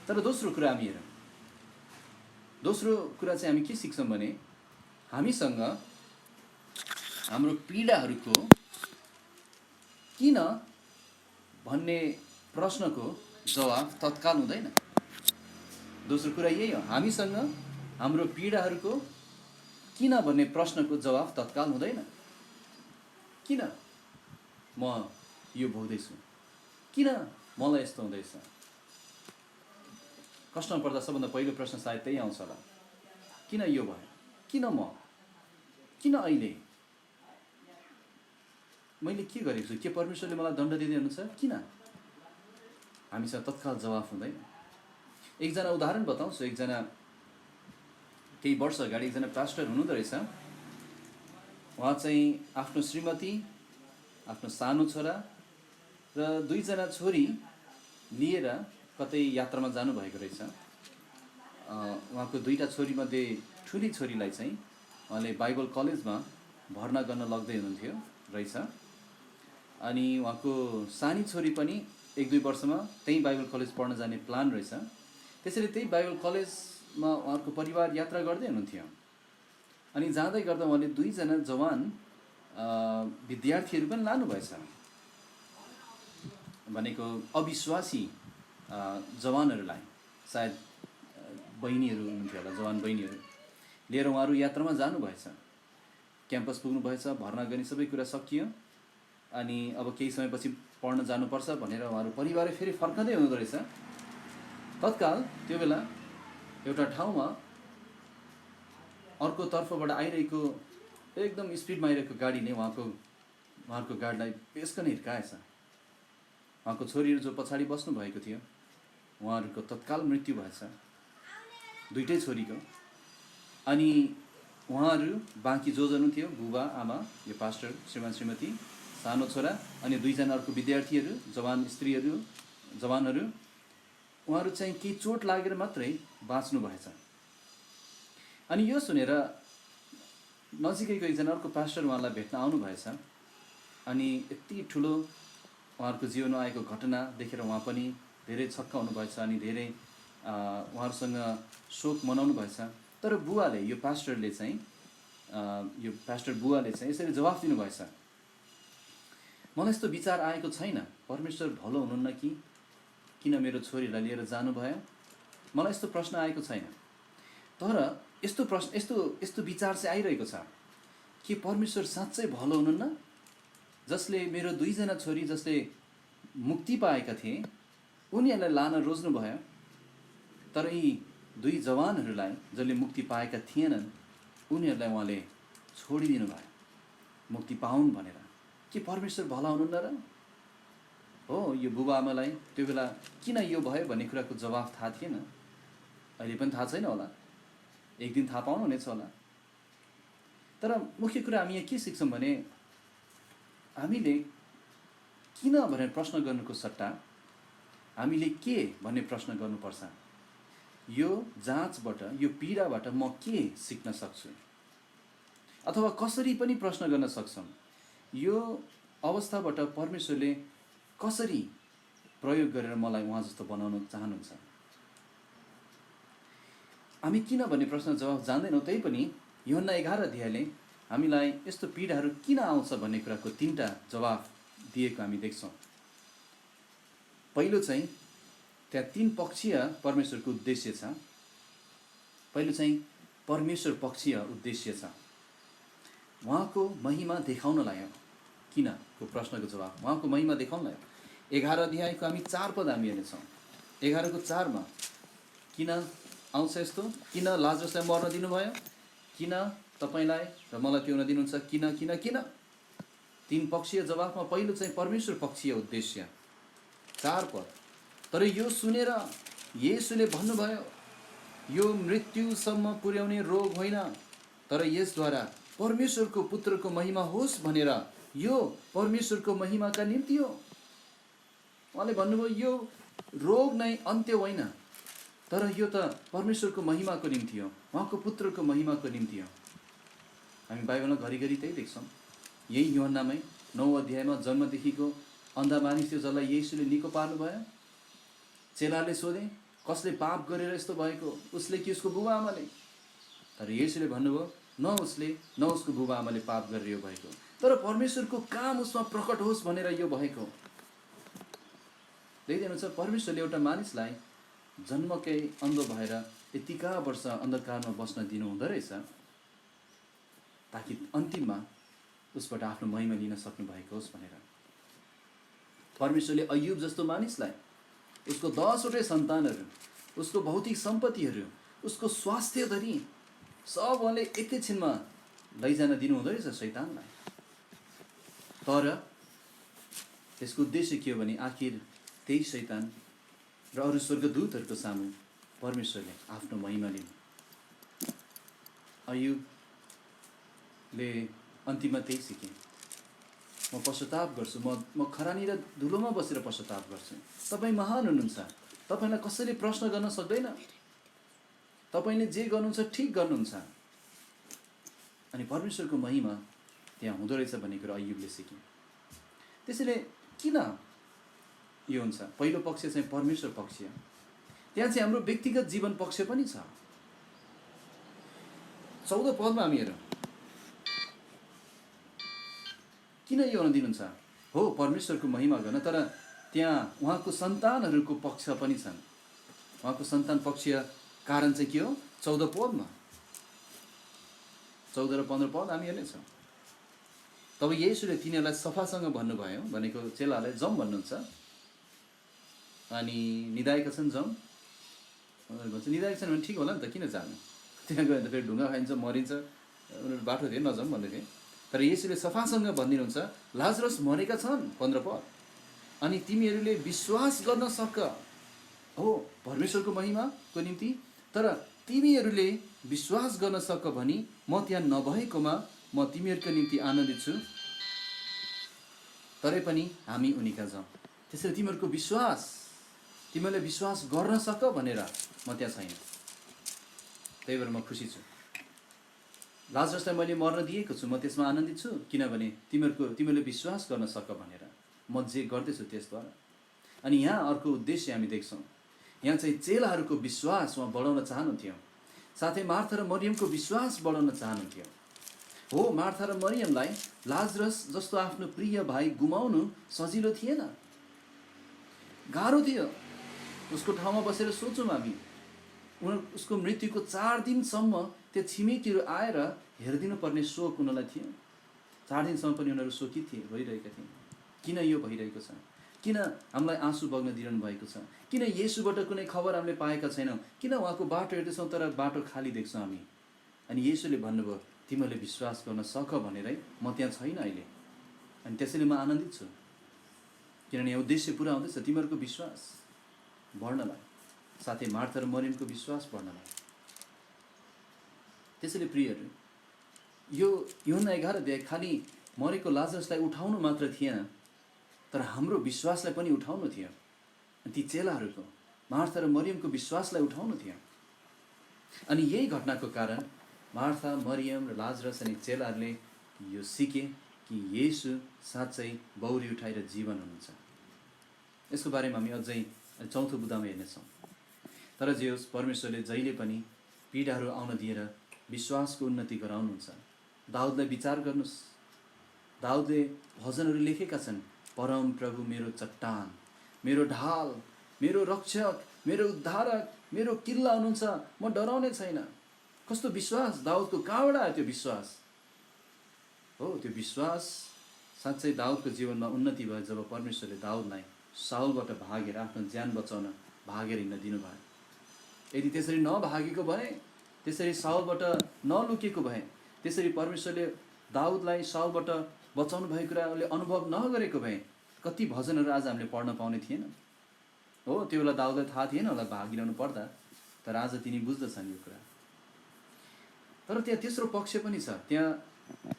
तर दोस्रो कुरा हामी हेरौँ। दोस्रो कुरा चाहिँ हामी के सिक्छौँ भने हामीसँग हाम्रो पीडाहरूको किन भन्ने प्रश्नको जवाफ तत्काल हुँदैन। दोस्रो कुरा यही हो, हामीसँग हाम्रो पीडाहरूको किन भन्ने प्रश्नको जवाफ तत्काल हुँदैन। किन म यो भोग्दैछु, किन मलाई यस्तो हुँदैछ? कष्टमा पर्दा सबभन्दा पहिलो प्रश्न सायद त्यही आउँछ होला, किन यो भयो, किन म, किन अहिले, मैले के गरेको छु, के परमेश्वरले मलाई दण्ड दिँदै हुनुहुन्छ, किन? हामीसँग तत्काल जवाफ हुँदैन। एकजना उदाहरण बताउँछु। एकजना केही वर्ष अगाडि एकजना पास्टर हुनुहुँदो रहेछ। उहाँ चाहिँ आफ्नो श्रीमती, आफ्नो सानो छोरा र 2 जना छोरी लिएर कतै यात्रामा जानुभएको रहेछ। उहाँको 2टा छोरीमध्ये ठुली छोरीलाई चाहिँ उहाँले बाइबल कलेजमा भर्ना गर्न लग्दै हुनुहुन्थ्यो रहेछ। अनि उहाँको सानी छोरी पनि 1-2 वर्षमा त्यही बाइबल कलेज पढ्न जाने प्लान रहेछ। त्यसैले त्यही बाइबल कलेजमा उहाँको परिवार यात्रा गर्दै हुनुहुन्थ्यो। अनि जाँदै गर्दा उहाँले 2 जना जवान विद्यार्थीहरू पनि लानुभएछ। भनेको अविश्वासी जवानहरूलाई, सायद बहिनीहरू हुनुहुन्थ्यो होला, जवान बहिनीहरू लिएर उहाँहरू यात्रामा जानुभएछ। क्याम्पस पुग्नुभएछ, भर्ना गर्ने सबै कुरा सकियो। अनि अब केही समयपछि पढ्न जानुपर्छ भनेर उहाँहरू परिवारै फेरि फर्कँदै हुनुहुँदो रहेछ। तत्काल त्यो बेला एउटा ठाउँमा अर्को तर्फबाट आइरहेको एकदम स्पिडमा आइरहेको गाडीले उहाँहरूको गाडीलाई पेस्कन हिर्काएछ। उहाँको छोरीहरू जो पछाडि बस्नु भएको थियो उहाँहरूको तत्काल मृत्यु भएछ, 2टै छोरीको। अनि उहाँहरू बाँकी जो जनु थियो, बुबा आमा, यो पास्टर श्रीमान श्रीमती, सानो छोरा अनि 2 जना अर्को विद्यार्थीहरू, जवानहरू, उहाँहरू चाहिँ केही चोट लागेर मात्रै बाँच्नु भएछ। अनि यो सुनेर नजिकैको एकजना अर्को पास्टर उहाँलाई भेट्न आउनु भएछ। अनि यति ठुलो उहाँहरूको जीवनमा आएको घटना देखेर उहाँ पनि धेरै छक्क हुनुभएछ अनि धेरै उहाँहरूसँग शोक मनाउनु भएछ। तर बुवाले, यो पास्टर बुवाले चाहिँ यसरी जवाफ दिनुभएछ, मलाई यस्तो विचार आएको छैन, परमेश्वर भलो हुनुहुन्न कि किन मेरो छोरीलाई लिएर जानुभयो, मलाई यस्तो प्रश्न आएको छैन। तर यस्तो विचार चाहिँ आइरहेको छ कि परमेश्वर साँच्चै भलो हुनुहुन्न, जसले मेरो 2 जना छोरी जसले मुक्ति पाएका थिए उनीहरूलाई लान रोज्नु भयो, तर यी 2 जवानहरूलाई जसले मुक्ति पाएका थिएनन् उनीहरूलाई उहाँले छोडिदिनु भयो मुक्ति पाउन् भनेर। के परमेश्वर भला हुनुहुन्न र? हो, यो बुबा आमालाई त्यो बेला किन यो भयो भन्ने कुराको जवाफ थाहा थिएन, अहिले पनि थाहा छैन होला, एक दिन थाहा पाउनु हुनेछ होला। तर मुख्य कुरा हामी यहाँ के सिक्छौँ भने हामीले किन भनेर प्रश्न गर्नुको सट्टा हामीले के भन्ने प्रश्न गर्नुपर्छ। यो जाँचबाट, यो पीडाबाट म के सिक्न सक्छु, अथवा कसरी पनि प्रश्न गर्न सक्छौँ यो अवस्थाबाट परमेश्वरले कसरी प्रयोग गरेर मलाई उहाँ जस्तो बनाउन चाहनुहुन्छ। हामी किन भन्ने प्रश्न जवाफ जान्दैनौँ, त्यही पनि यूहन्ना 11 अध्यायले हामीलाई यस्तो पीडाहरू किन आउँछ भन्ने कुराको 3टा जवाफ दिएको हामी देख्छौँ। पहिलो चाहिँ त्यहाँ 3 पक्षीय परमेश्वरको उद्देश्य छ। पहिलो चाहिँ परमेश्वर पक्षीय उद्देश्य छ, उहाँको महिमा देखाउनलाई हो। किन को प्रश्नको जवाफ उहाँको महिमा देखाउनलाई हो। 11 अध्यायको हामी 4 पद हामी हेर्नेछौँ। 11 को 4 मा किन आउँछ यस्तो, किन लाजरसलाई मर्न दिनुभयो, किन तपाईलाई र मलाई पिउन दिनुहुन्छ, किन किन किन 3 पक्षीय जवाफमा पहिलो चाहिँ परमेश्वर पक्षीय उद्देश्य 4 पद। तर यो सुनेर येशूले भन्नुभयो, यो मृत्युसम्म पुर्याउने रोग होइन, तर यसद्वारा परमेश्वरको पुत्रको महिमा होस् भनेर यो परमेश्वरको महिमाका निम्ति हो। उहाँले भन्नुभयो यो रोग नै अन्त्य होइन, तर यो त परमेश्वरको महिमाको निम्ति हो, उहाँको पुत्रको महिमाको निम्ति हो। हामी बाइबलमा घरिघरि त्यही देख्छौँ। यही यूहन्नामै 9 अध्यायमा जन्मदेखिको अन्धा मानिस थियो जसलाई येशूले निको पार्नुभयो। चेलाले सोधे कसले पाप गरेर यस्तो भएको, उसले कि उसको बुबा आमाले? तर येशूले भन्नुभयो न उसले न उसको बुबा आमाले पाप गरेर यो भएको, तर परमेश्वरको काम उसमा प्रकट होस् भनेर यो भएको। देख्नुहुन्छ, परमेश्वरले एउटा मानिसलाई जन्मकै अन्धो भएर यतिका वर्ष अन्धकारमा बस्न दिनु हुँदो रहेछ ताकि अन्तिममा उसबाट आफ्नो महिमा लिन सक्नु भएको होस् भनेर। परमेश्वरले अय्युब जस्तो मानिसलाई उसको 10 वटै सन्तानहरू, उसको भौतिक सम्पत्तिहरू, उसको स्वास्थ्य धरि सब उहाँले एकैछिनमा लैजान दिनु हुँदो रहेछ शैतानलाई। तर त्यसको उद्देश्य के हो भने आखिर त्यही शैतान र अरू स्वर्गदूतहरूको सामु परमेश्वरले आफ्नो महिमा लिनु। अय्युबले अन्तिममा त्यही सिके, म पश्चाताप गर्छु, म खरानी र धुलोमा बसेर पश्चाताप गर्छु। तपाईँ महान हुनुहुन्छ, तपाईँलाई कसैले प्रश्न गर्न सक्दैन, तपाईँले जे गर्नुहुन्छ ठिक गर्नुहुन्छ। अनि परमेश्वरको महिमा त्यहाँ हुँदो रहेछ भन्ने कुरो अय्युबले सिके। त्यसैले किन यो हुन्छ? पहिलो पक्ष चाहिँ परमेश्वर पक्ष, त्यहाँ चाहिँ हाम्रो व्यक्तिगत जीवन पक्ष पनि छ। 14 पदमा हामी हेरौँ, किन यो हुन दिनुहुन्छ? हो, परमेश्वरको महिमा गर्न, तर त्यहाँ उहाँको सन्तानहरूको पक्ष पनि छन्। उहाँको सन्तान पक्षीय कारण चाहिँ के हो? 14 पदमा 14 र 15 पद हामी हेर्नेछौँ। तब येशूले तिनीहरूलाई सफासँग भन्नुभयो, भनेको चेलालाई जम भन्नुहुन्छ। अनि निदाएका छन् जम भन्छ, निदाएका छन् भने ठिक होला नि त, किन जानु? त्यहाँ गयो भने त फेरि ढुङ्गा खाइन्छ, मरिन्छ, उनीहरू बाटो थिए नजाउँ भन्दै थिए। तर येशूले सफासँग भनिदिनुहुन्छ, लाजरस मरेका छन् 15 पद, अनि तिमीहरूले विश्वास गर्न सक हो परमेश्वरको महिमाको निम्ति, तर तिमीहरूले विश्वास गर्न सक भनी म त्यहाँ नभएकोमा म तिमीहरूका निम्ति आनन्दित छु, तरै पनि हामी उनीका जाउँ। त्यसैले तिमीहरूले विश्वास गर्न सक भनेर म त्यहाँ छैन। त्यही भएर म खुसी छु। लाजरसलाई मैले मर्न दिएको छु, म त्यसमा आनन्दित छु, किनभने तिमीहरूले विश्वास गर्न सक भनेर म जे गर्दैछु त्यसद्वारा। अनि यहाँ अर्को उद्देश्य हामी देख्छौँ। यहाँ चाहिँ चेलाहरूको विश्वास उहाँ बढाउन चाहनुहुन्थ्यो, साथै मार्था र मरियमको विश्वास बढाउन चाहनुहुन्थ्यो। हो, मार्था र मरियमलाई लाजरस जस्तो आफ्नो प्रिय भाइ गुमाउनु सजिलो थिएन, गाह्रो थियो। उसको ठाउँमा बसेर सोचौँ हामी, उसको मृत्युको 4 दिनसम्म त्यो छिमेकीहरू आएर हेरिदिनु पर्ने शोक उनीहरूलाई थियो। 4 दिनसम्म पनि उनीहरू शोकित थिए, भइरहेका थिए। किन यो भइरहेको छ? किन हामीलाई आँसु बग्न दिइरहनु भएको छ? किन येशूबाट कुनै खबर हामीले पाएका छैनौँ? किन उहाँको बाटो हेर्दैछौँ तर बाटो खाली देख्छौँ हामी? अनि येशूले भन्नुभयो, तिमीहरूले विश्वास गर्न सक भनेरै म त्यहाँ छैन अहिले। अनि त्यसैले म आनन्दित छु, किनभने यो उद्देश्य पुरा हुँदैछ, तिमीहरूको विश्वास बढ्नलाई, साथै मार्था र मरियमको विश्वास बढ्नलाई। त्यसैले प्रियहरू, यो यूहन्ना 11 अध्याय खालि मरेको लाजरसलाई उठाउनु मात्र थिएन, तर हाम्रो विश्वासलाई पनि उठाउनु थियो। ती चेलाहरूको, मार्था र मरियमको विश्वासलाई उठाउनु थियो। अनि यही घटनाको कारण मार्था, मरियम र लाजरस अनि चेलाहरूले यो सिके कि येशू साँच्चै बौरी उठाएर जीवन हुनुहुन्छ। यसको बारेमा हामी अझै 4औं बुँदामा हेर्नेछौँ। तर जे होस्, परमेश्वरले जहिले पनि पीडाहरू आउन दिएर विश्वासको उन्नति गराउनुहुन्छ। दाउदलाई विचार गर्नुहोस्, दाउदले भजनहरू लेखेका छन्, परम प्रभु मेरो चट्टान, मेरो ढाल, मेरो रक्षक, मेरो उद्धारक, मेरो किल्ला हुनुहुन्छ, म डराउने छैन। कस्तो विश्वास दाउदको, कहाँबाट आयो त्यो विश्वास? हो, त्यो विश्वास साँच्चै दाउदको जीवनमा उन्नति भयो जब परमेश्वरले दाउदलाई साउलबाट भागेर आफ्नो ज्यान बचाउन भागेर हिँड्न दिनुभयो। यदि त्यसरी नभागेको भए, त्यसरी साउलबाट नलुकेको भए, त्यसरी परमेश्वरले दाउदलाई साउलबाट बचाउनु भएको कुराले अनुभव नगरेको भए कति भजनहरू आज हामीले पढ्न पाउने थिएन। हो, त्यो बेला दाउदलाई थाहा थिएन होला भागिरहनु पर्दा, तर आज तिनी बुझ्दछन् यो कुरा। तर त्यहाँ तेस्रो पक्ष पनि छ। त्यहाँ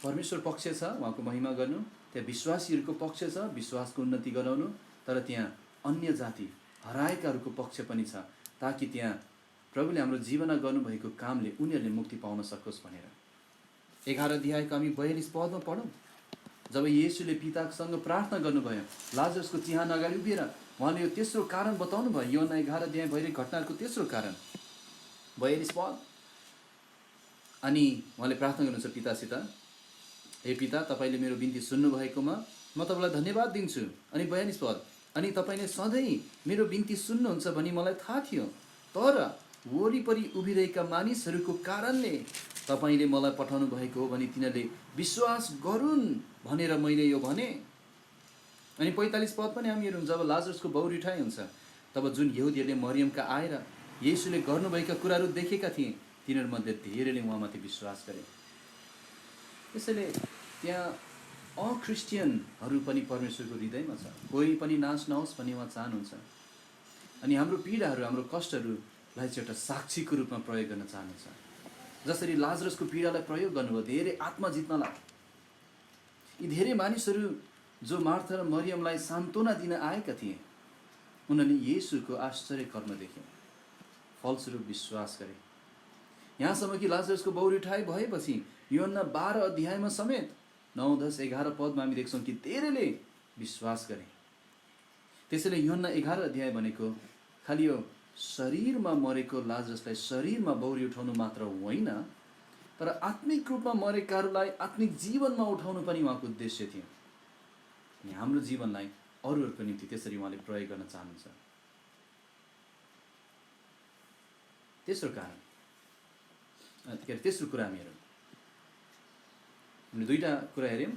परमेश्वर पक्ष छ, उहाँको महिमा गर्नु, त्यहाँ विश्वासीहरूको पक्ष छ, विश्वासको उन्नति गराउनु, तर त्यहाँ अन्य जाति हराएकाहरूको पक्ष पनि छ, ताकि त्यहाँ प्रभुले हाम्रो जीवनमा गर्नुभएको कामले उनीहरूले मुक्ति पाउन सकोस् भनेर। 11 अध्यायको हामी 42 पदमा पढौँ। जब येशूले पितासँग प्रार्थना गर्नुभयो, लाजरसको चिहान अगाडि उभिएर उहाँले यो तेस्रो कारण बताउनु भयो। यूहन्ना 11 अध्याय भइरहेको घटनाको तेस्रो कारण, 42 पद। अनि उहाँले प्रार्थना गर्नुहुन्छ पितासित, हे पिता, तपाईँले मेरो बिन्ती सुन्नुभएकोमा म तपाईँलाई धन्यवाद दिन्छु। अनि 42 पद, अनि तपाईँले सधैँ मेरो बिन्ती सुन्नुहुन्छ भनी मलाई थाहा थियो, तर वरिपरि उभिरहेका मानिसहरूको कारणले तपाईँले मलाई पठाउनु भएको हो भनी तिनीहरूले विश्वास गरून् भनेर मैले यो भने। अनि 45 पद पनि हामी हेरौँ। जब लाजरसको बौरी उठाइ हुन्छ, तब जुन यहुदीहरूले मरियमका आएर येशूले गर्नुभएका कुराहरू देखेका थिए, तिनीहरूमध्ये धेरैले उहाँमाथि विश्वास गरे। त्यसैले त्यहाँ अख्रिस्टियनहरू पनि परमेश्वरको हृदयमा छ। कोही पनि नाश नहोस् भन्ने उहाँ चाहनुहुन्छ। अनि हाम्रो पीडाहरू, हाम्रो कष्टहरूलाई चाहिँ एउटा साक्षीको रूपमा प्रयोग गर्न चाहनुहुन्छ। जसरी लाजरसको पीडालाई प्रयोग गर्नुभयो धेरै आत्मा जित्नलाई। यी धेरै मानिसहरू जो मार्था र मरियमलाई सान्त्वना दिन आएका थिए, उनीहरूले येशूको आश्चर्य कर्म देखे, फलस्वरूप विश्वास गरे। यहाँसम्म कि लाजरसको बौरी उठाइ भएपछि यूहन्ना 12 अध्यायमा समेत 9, 10, 11 पदमा हामी देख्छौँ कि धेरैले विश्वास गरे। त्यसैले यूहन्ना 11 अध्याय भनेको खालि यो शरीरमा मरेको लाजरसलाई शरीरमा बौरी उठाउनु मात्र होइन, तर आत्मिक रूपमा मरेकाहरूलाई आत्मिक जीवनमा उठाउनु पनि उहाँको उद्देश्य थियो। अनि हाम्रो जीवनलाई अरूहरूको निम्ति त्यसरी उहाँले प्रयोग गर्न चाहनुहुन्छ। तेस्रो कारण, तेस्रो कुरा हामी हेरौँ। हामीले 2टा कुरा हेऱ्यौँ।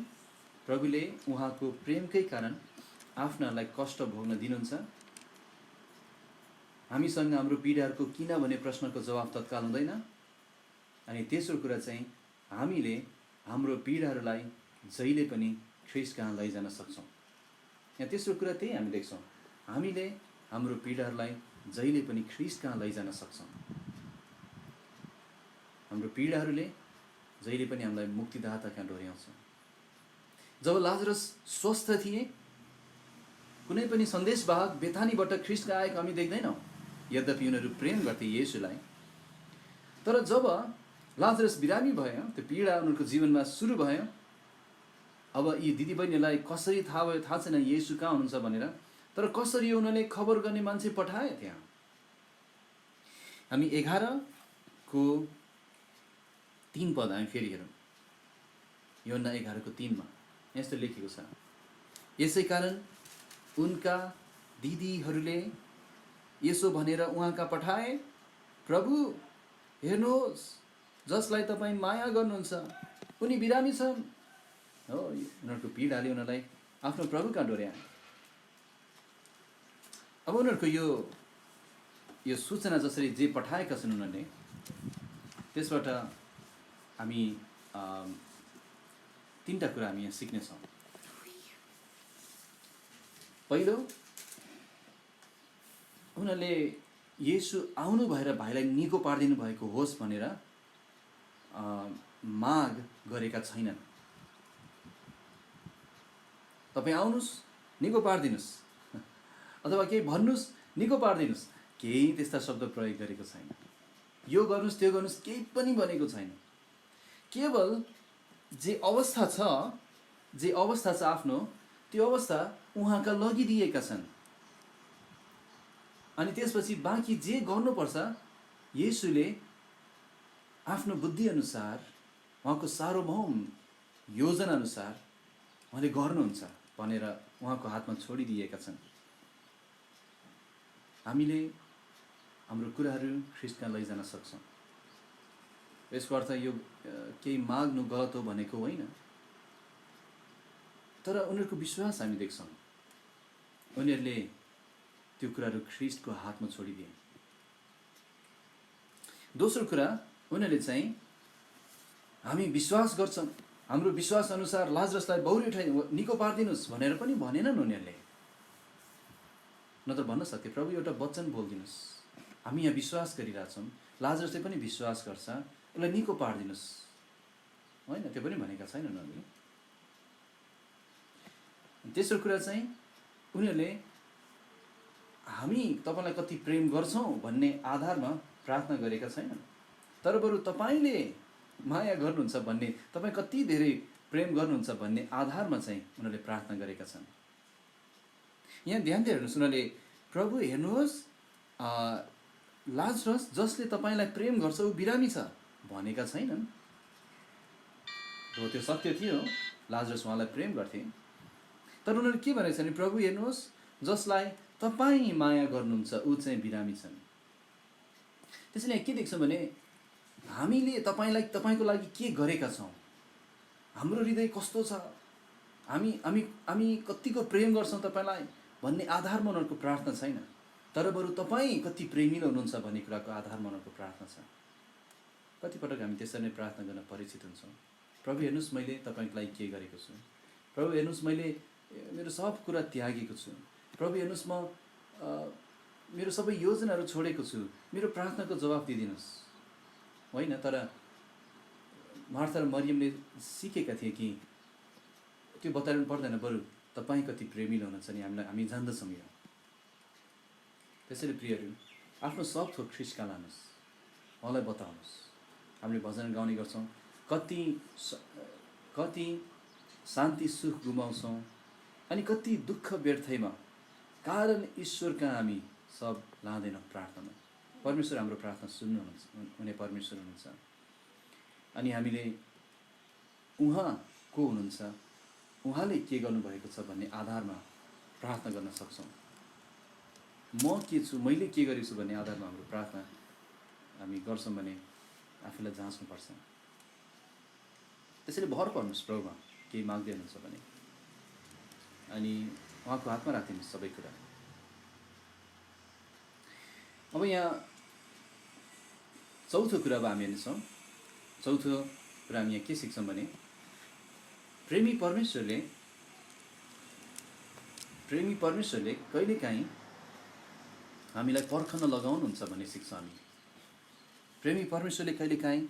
प्रभुले उहाँको प्रेमकै कारण आफ्नालाई कष्ट भोग्न दिनुहुन्छ। हामीसँग हाम्रो पीडाहरूको किन भन्ने प्रश्नको जवाब तत्काल हुँदैन। अनि तेस्रो कुरा चाहिँ हामीले हाम्रो पीडाहरूलाई जहिले पनि ख्रीष्ट कहाँ लैजान सक्छौँ। यहाँ तेस्रो कुरा त्यही हामी देख्छौँ, हामीले हाम्रो पीडाहरूलाई जहिले पनि ख्रीष्ट कहाँ लैजान सक्छौँ। हाम्रो पीडाहरूले जहिले पनि हामीलाई मुक्तिदाता कहाँ डोर्याउँछ। जब लाजरस स्वस्थ थिए, कुनै पनि सन्देशवाहक बेथानीबाट ख्रिस्ट आएको हामी देख्दैनौँ। यद्यपि उनीहरू प्रेम गर्थे येशूलाई, तर जब लाजरस बिरामी भयो, त्यो पीडा उनीहरूको जीवनमा सुरु भयो। अब यी दिदीबहिनीलाई कसरी थाहा भयो थाहा छैन येशू कहाँ हुनुहुन्छ भनेर, तर कसरी उनीहरूले खबर गर्ने मान्छे पठाए त्यहाँ। हामी 11 को 3 पद हामी फेरि हेरौँ। यूहन्ना 11 को 3 मा यस्तो लेखेको छ, यसै कारण उनका दिदीहरूले यसो भनेर उहाँका पठाए, प्रभु हेर्नुहोस्, जसलाई तपाईँ माया गर्नुहुन्छ उनी बिरामी छन्। हो, उनीहरूको पीडाले उनीहरूलाई आफ्नो प्रभु कहाँ डोर्याए। अब उनीहरूको यो सूचना जसरी जे पठाएका छन् उनीहरूले, त्यसबाट हामी 3टा कुरा हामी यहाँ सिक्नेछौँ। पहिलो, उनीहरूले येशू आउनु भएर भाइलाई निको पारिदिनु भएको होस् भनेर माग गरेका छैनन्। तपाईँ आउनुहोस् निको पारिदिनुहोस्, अथवा केही भन्नुहोस् निको पारिदिनुहोस्, केही त्यस्ता शब्द प्रयोग गरेको छैन। यो गर्नुहोस् त्यो गर्नुहोस् केही पनि भनेको छैन। केवल जे अवस्था छ आफ्नो, त्यो अवस्था उहाँका लगिदिएका छन्। अनि त्यसपछि बाँकी जे गर्नुपर्छ येशूले आफ्नो बुद्धि अनुसार, उहाँको सार्वभौम योजना अनुसार उहाँले गर्नुहुन्छ भनेर उहाँको हातमा छोडिदिएका छन्। हामीले हाम्रो कुराहरू ख्रिस्टमा लैजान सक्छौँ। यसको अर्थ यो केही माग्नु गलत हो भनेको होइन, तर उनीहरूको विश्वास हामी देख्छौँ। उनीहरूले त्यो कुराहरू ख्रिस्टको हातमा छोडिदिए। दोस्रो कुरा, उनीहरूले चाहिँ हामी विश्वास गर्छौँ, हाम्रो विश्वास अनुसार लाजरसलाई बौरी उठाइ निको पारिदिनुहोस् भनेर पनि भनेनन् उनीहरूले। नत्र भन्न सक्थे प्रभु एउटा वचन बोलिदिनुहोस्, हामी यहाँ विश्वास गरिरहेछौँ, लाजरसले पनि विश्वास गर्छ, उसलाई निको पारिदिनुहोस्, होइन, त्यो पनि भनेका छैनन् उनीहरूले। तेस्रो कुरा चाहिँ उनीहरूले हामी तपाईँलाई कति प्रेम गर्छौँ भन्ने आधारमा प्रार्थना गरेका छैनन्, तर बरु तपाईँले माया गर्नुहुन्छ भन्ने, तपाईँ कति धेरै प्रेम गर्नुहुन्छ भन्ने आधारमा चाहिँ उनीहरूले प्रार्थना गरेका छन्। यहाँ ध्यान दिएर हेर्नुहोस्, उनीहरूले प्रभु हेर्नुहोस्, लाजरस जसले तपाईँलाई प्रेम गर्छ ऊ बिरामी छ भनेका छैनन्। हो, त्यो सत्य थियो, लाजरस उहाँलाई प्रेम गर्थे, तर उनीहरू के भनेको छ भने प्रभु हेर्नुहोस्, जसलाई तपाईँ माया गर्नुहुन्छ ऊ चाहिँ बिरामी छन्। त्यसैले के देख्छौँ भने हामीले तपाईँको लागि के गरेका छौँ, हाम्रो हृदय कस्तो छ, हामी कतिको प्रेम गर्छौँ तपाईँलाई भन्ने आधारमा उनीहरूको प्रार्थना छैन, तर बरु तपाईँ कति प्रेमिलो हुनुहुन्छ भन्ने कुराको आधारमा उनीहरूको प्रार्थना छ। कतिपटक हामी त्यसरी नै प्रार्थना गर्न परिचित हुन्छौँ। प्रभु हेर्नुहोस्, मैले तपाईँको लागि के गरेको छु, प्रभु हेर्नुहोस्, मैले मेरो सब कुरा त्यागेको छु, प्रभु हेर्नुहोस्, म मेरो सबै योजनाहरू छोडेको छु, मेरो प्रार्थनाको जवाब दिइदिनुहोस्। होइन, तर मार्था र मरियमले सिकेका थिए कि त्यो बताउनु पर्दैन, बरु तपाईँ कति प्रेमिलो हुनुहुन्छ नि हामी जान्दछौँ यो। त्यसैले प्रियहरू, आफ्नो सब थोक ख्रिस्टका लानुहोस्, उहाँलाई बताउनुहोस्। हामीले भजन गाउने गर्छौँ, कति शान्ति सुख गुमाउँछौँ अनि कति दुःख व्यर्थैमा, कारण ईश्वर कहाँ हामी सब लाँदैनौँ प्रार्थना। परमेश्वर हाम्रो प्रार्थना सुन्नुहुन्छ, उनी परमेश्वर हुनुहुन्छ। अनि हामीले उहाँ को हुनुहुन्छ, उहाँले के गर्नुभएको छ भन्ने आधारमा प्रार्थना गर्न सक्छौँ। म के छु, मैले के गरेको छु भन्ने आधारमा हाम्रो प्रार्थना हामी गर्छौँ भने आफूलाई जाँच्नुपर्छ। त्यसैले भर पर्नुहोस् प्रभुमा, केही माग्दै हुनुहुन्छ भने, अनि उहाँको हातमा राखिदिनुहोस् सबै कुरा। अब यहाँ चौथो कुरा अब हामी हेर्नेछौँ। चौथो कुरा हामी यहाँ के सिक्छौँ भने प्रेमी परमेश्वरले कहिलेकाहीँ हामीलाई पर्खन लगाउनुहुन्छ भन्ने सिक्छौँ हामी। प्रेमी परमेश्वरले कहिलेकाहीँ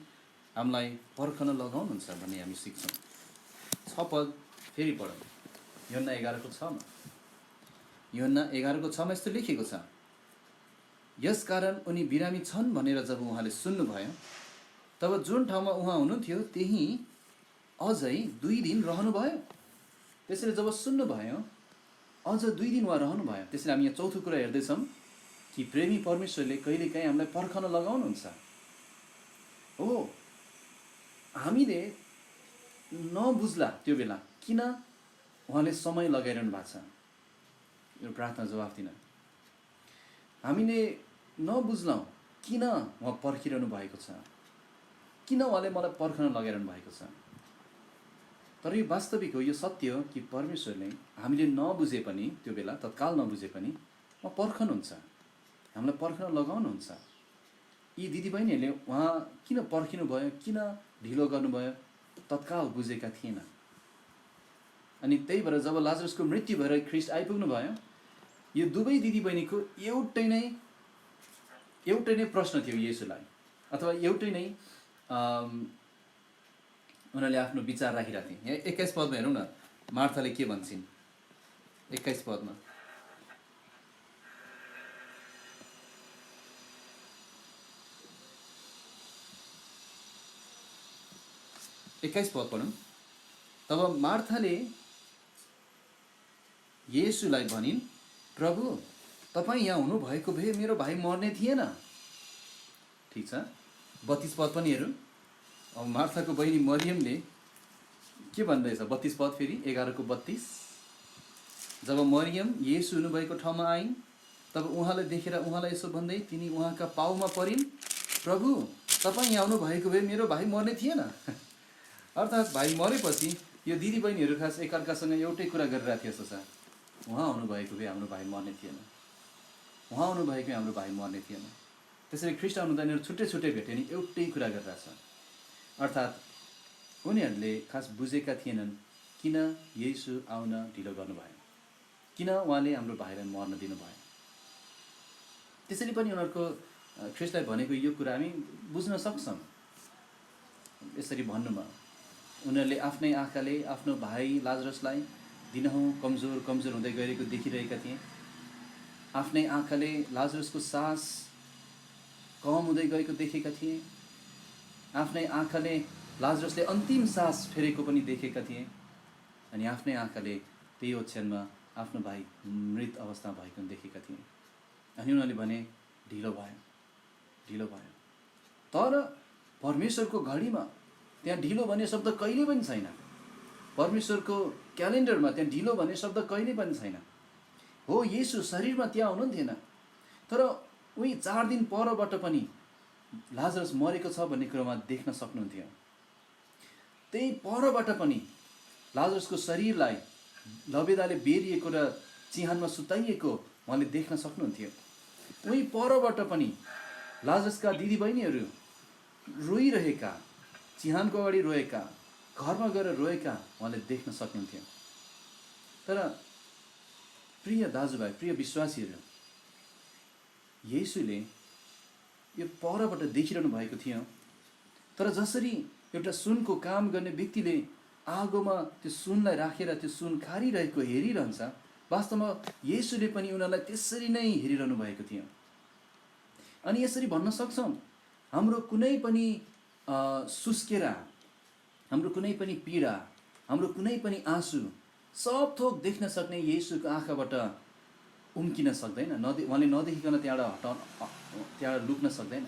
हामीलाई पर्खन लगाउनुहुन्छ भन्ने हामी सिक्छौँ। 6 पद फेरि पढौँ, यूहन्ना 11को 6मा। यूहन्ना 11को 6मा यस्तो लेखेको छ, यसकारण उनी बिरामी छन् भनेर जब उहाँले सुन्नुभयो, तब जुन ठाउँमा उहाँ हुनुहुन्थ्यो त्यही अझै 2 दिन रहनुभयो। त्यसैले जब सुन्नुभयो अझ 2 दिन उहाँ रहनुभयो। त्यसैले हामी यहाँ चौथो कुरा हेर्दैछौँ कि प्रेमी परमेश्वरले कहिलेकाहीँ हामीलाई पर्खन लगाउनुहुन्छ। हो, हामीले नबुझ्ला त्यो बेला किन उहाँले समय लगाइरहनु भएको छ यो प्रार्थना जवाफ दिन। हामीले नबुझ्लौँ किन उहाँ पर्खिरहनु भएको छ, किन उहाँले मलाई पर्खन लगाइरहनु भएको छ। तर यो वास्तविक हो, यो सत्य हो कि परमेश्वरले हामीले नबुझे पनि त्यो बेला तत्काल नबुझे पनि उहाँ पर्खनुहुन्छ, हामीलाई पर्खन लगाउनुहुन्छ। यी दिदीबहिनीहरूले उहाँ किन पर्खिनु भयो, किन ढिलो गर्नुभयो, तत्काल बुझेका थिएन। अनि त्यही भएर जब लाजरसको मृत्यु भएर ख्रीष्ट आइपुग्नु भयो, यो दुवै दिदीबहिनीको एउटै नै प्रश्न थियो येशूलाई, अथवा एउटै नै उनीहरूले आफ्नो विचार राखिरहेको थिए। यहाँ 21 पदमा हेरौँ न, मार्थाले के भन्छन्। 21 पदमा, पद पढौँ। तब मार्थाले येशूलाई भनिन्, प्रभु, तपाईँ यहाँ हुनुभएको भए मेरो भाइ मर्ने थिएन। ठिक छ, 32 पद पनि हेरौँ। अब मार्थाको बहिनी मरियमले के भन्दैछ, 32 पद फेरि 11को 32। जब मरियम येशू हुनुभएको ठाउँमा आइन्, तब उहाँलाई देखेर उहाँलाई यसो भन्दै तिनी उहाँका पाउमा परिन्, प्रभु, तपाईँ यहाँ आउनुभएको भए मेरो भाइ मर्ने थिएन। अर्थात् भाइ मरेपछि यो दिदीबहिनीहरू खास एकअर्कासँग एउटै कुरा गरिरहेको थियो जस्तो छ, उहाँ आउनुभएको भए हाम्रो भाइ मर्ने थिएन, उहाँ आउनुभएको भए हाम्रो भाइ मर्ने थिएन। त्यसरी ख्रीष्ट आउनुहुँदा यिनीहरू छुट्टै छुट्टै भेट्यो नि एउटै कुरा गरिरहेछ। अर्थात् उनीहरूले खास बुझेका थिएनन् किन येशू आउन ढिलो गर्नुभयो, किन उहाँले हाम्रो भाइलाई मर्न दिनुभयो। त्यसरी पनि उनीहरूको ख्रीष्टलाई भनेको यो कुरा हामी बुझ्न सक्छौँ। यसरी भन्नुमा उनीहरूले आफ्नै आँखाले आफ्नो भाइ लाजरसलाई दिनहुँ कमजोर हुँदै गएको देखिरहेका थिए। आफ्नै आँखाले लाजरसको सास कम हुँदै गएको देखेका थिए। आफ्नै आँखाले लाजरसले अन्तिम सास फेरेको पनि देखेका थिए। अनि आफ्नै आँखाले त्यही ओछ्यानमा आफ्नो भाइ मृत अवस्थामा भएको देखेका थिए। अनि उनीहरूले भने ढिलो भयो। तर परमेश्वरको घडीमा त्यहाँ ढिलो भन्ने शब्द कहिले पनि छैन। परमेश्वरको क्यालेन्डरमा त्यहाँ ढिलो भन्ने शब्द कहिले पनि छैन। हो, येशू शरीरमा त्यहाँ हुनुहुन्थेन, तर उही 4 दिन परबाट पनि लाजरस मरेको छ भन्ने कुरामा देख्न सक्नुहुन्थ्यो। त्यही परबाट पनि लाजरसको शरीरलाई लबेदाले बेरिएको र चिहानमा सुताइएको उहाँले देख्न सक्नुहुन्थ्यो। उही परबाट पनि लाजरसका दिदीबहिनीहरू रोइरहेका, चिहानको अगाडि रोएका, घरमा गएर रोएका उहाँले देख्न सक्नुहुन्थ्यो। तर प्रिय दाजुभाइ, प्रिय विश्वासीहरू, येशूले यो परबाट देखिरहनु भएको थियो। तर जसरी एउटा सुनको काम गर्ने व्यक्तिले आगोमा त्यो सुनलाई राखेर त्यो सुन खारिरहेको हेरिरहन्छ, वास्तवमा येशूले पनि उनीहरूलाई त्यसरी नै हेरिरहनु भएको थियो। अनि यसरी भन्न सक्छौँ, हाम्रो कुनै पनि सुस्केरा, हाम्रो कुनै पनि पीडा, हाम्रो कुनै पनि आँसु सब थोक देख्न सक्ने येशूको आँखाबाट उम्किन सक्दैन। उहाँले नदेखिकन त्यहाँबाट लुक्न सक्दैन।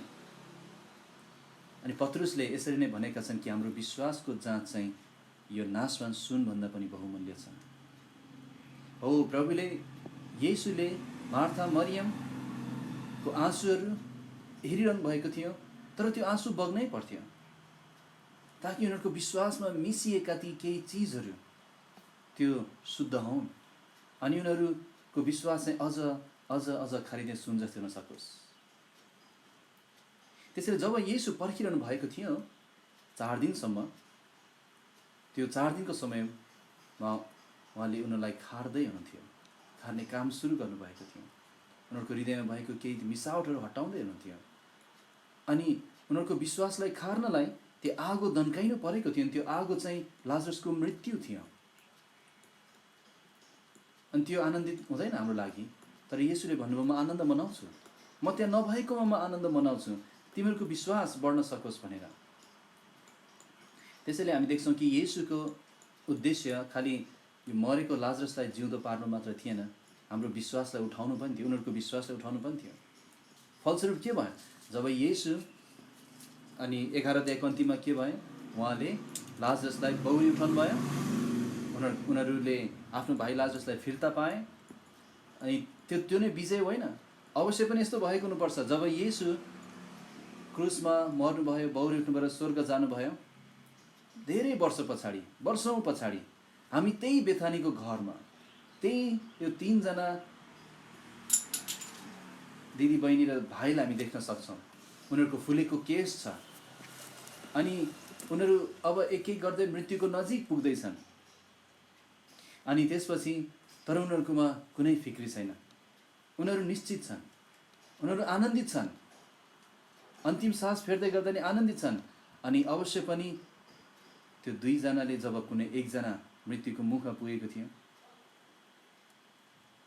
अनि पत्रुसले यसरी नै भनेका छन् कि हाम्रो विश्वासको जाँच चाहिँ यो नाशवान सुनभन्दा पनि बहुमूल्य छ। हो, प्रभुले येशूले मार्था मरियमको आँसुहरू हेरिरहनु भएको थियो, तर त्यो आँसु बग्नै पर्थ्यो ताकि उनीहरूको विश्वासमा मिसिएका ती केही चिजहरू त्यो शुद्ध हुन् अनि उनीहरूको विश्वास चाहिँ अझ खारिँदै सुन जस्तो हुन सकोस्। त्यसैले जब येशू पर्खिरहनु भएको थियो 4 दिनसम्म, त्यो 4 दिनको समयमा उहाँले उनीहरूलाई खार्दै हुनुहुन्थ्यो, खार्ने काम सुरु गर्नुभएको थियो। उनीहरूको हृदयमा भएको केही मिसावटहरू हटाउँदै हुनुहुन्थ्यो अनि उनीहरूको विश्वासलाई खार्नलाई त्यो आगो दन्काइनु परेको थियो, त्यो आगो चाहिँ लाजरसको मृत्यु थियो। अनि त्यो आनन्दित हुँदैन हाम्रो लागि, तर येशूले भन्नुभयो म आनन्द मनाउँछु, म त्यहाँ नभएकोमा म आनन्द मनाउँछु, तिमीहरूको विश्वास बढ्न सकोस् भनेर। त्यसैले हामी देख्छौँ कि येशूको उद्देश्य खालि यो मरेको लाजरसलाई जिउँदो पार्नु मात्र थिएन, हाम्रो विश्वासलाई उठाउनु पनि थियो, उनीहरूको विश्वासलाई उठाउनु पनि थियो। फलस्वरूप के भयो, जब येशू अनि 11 अध्यायको अन्तिममा के भयो, उहाँले लाजरसलाई बौरी उठाउनु भयो, उनीहरूले आफ्नो भाइ लाजरसलाई फिर्ता पाए। अनि त्यो नै विजय होइन, अवश्य पनि यस्तो भएको हुनुपर्छ, जब येशू क्रुसमा मर्नुभयो, बौरी उठ्नुभयो, स्वर्ग जानुभयो, धेरै वर्षौँ पछाडि हामी त्यही बेथानीको घरमा, त्यही यो 3 जना दिदी बहिनी र भाइलाई हामी देख्न सक्छौँ। उनीहरूको फुलेको केश छ, अनि उनीहरू अब एक एक गर्दै मृत्युको नजिक पुग्दैछन्। अनि त्यसपछि तर उनीहरूकोमा कुनै फिक्री छैन, उनीहरू निश्चित छन्, उनीहरू आनन्दित छन्, अन्तिम सास फेर्दै गर्दा नि आनन्दित छन्। अनि अवश्य पनि त्यो 2 जनाले जब कुनै 1 जना मृत्युको मुखमा पुगेको थियो,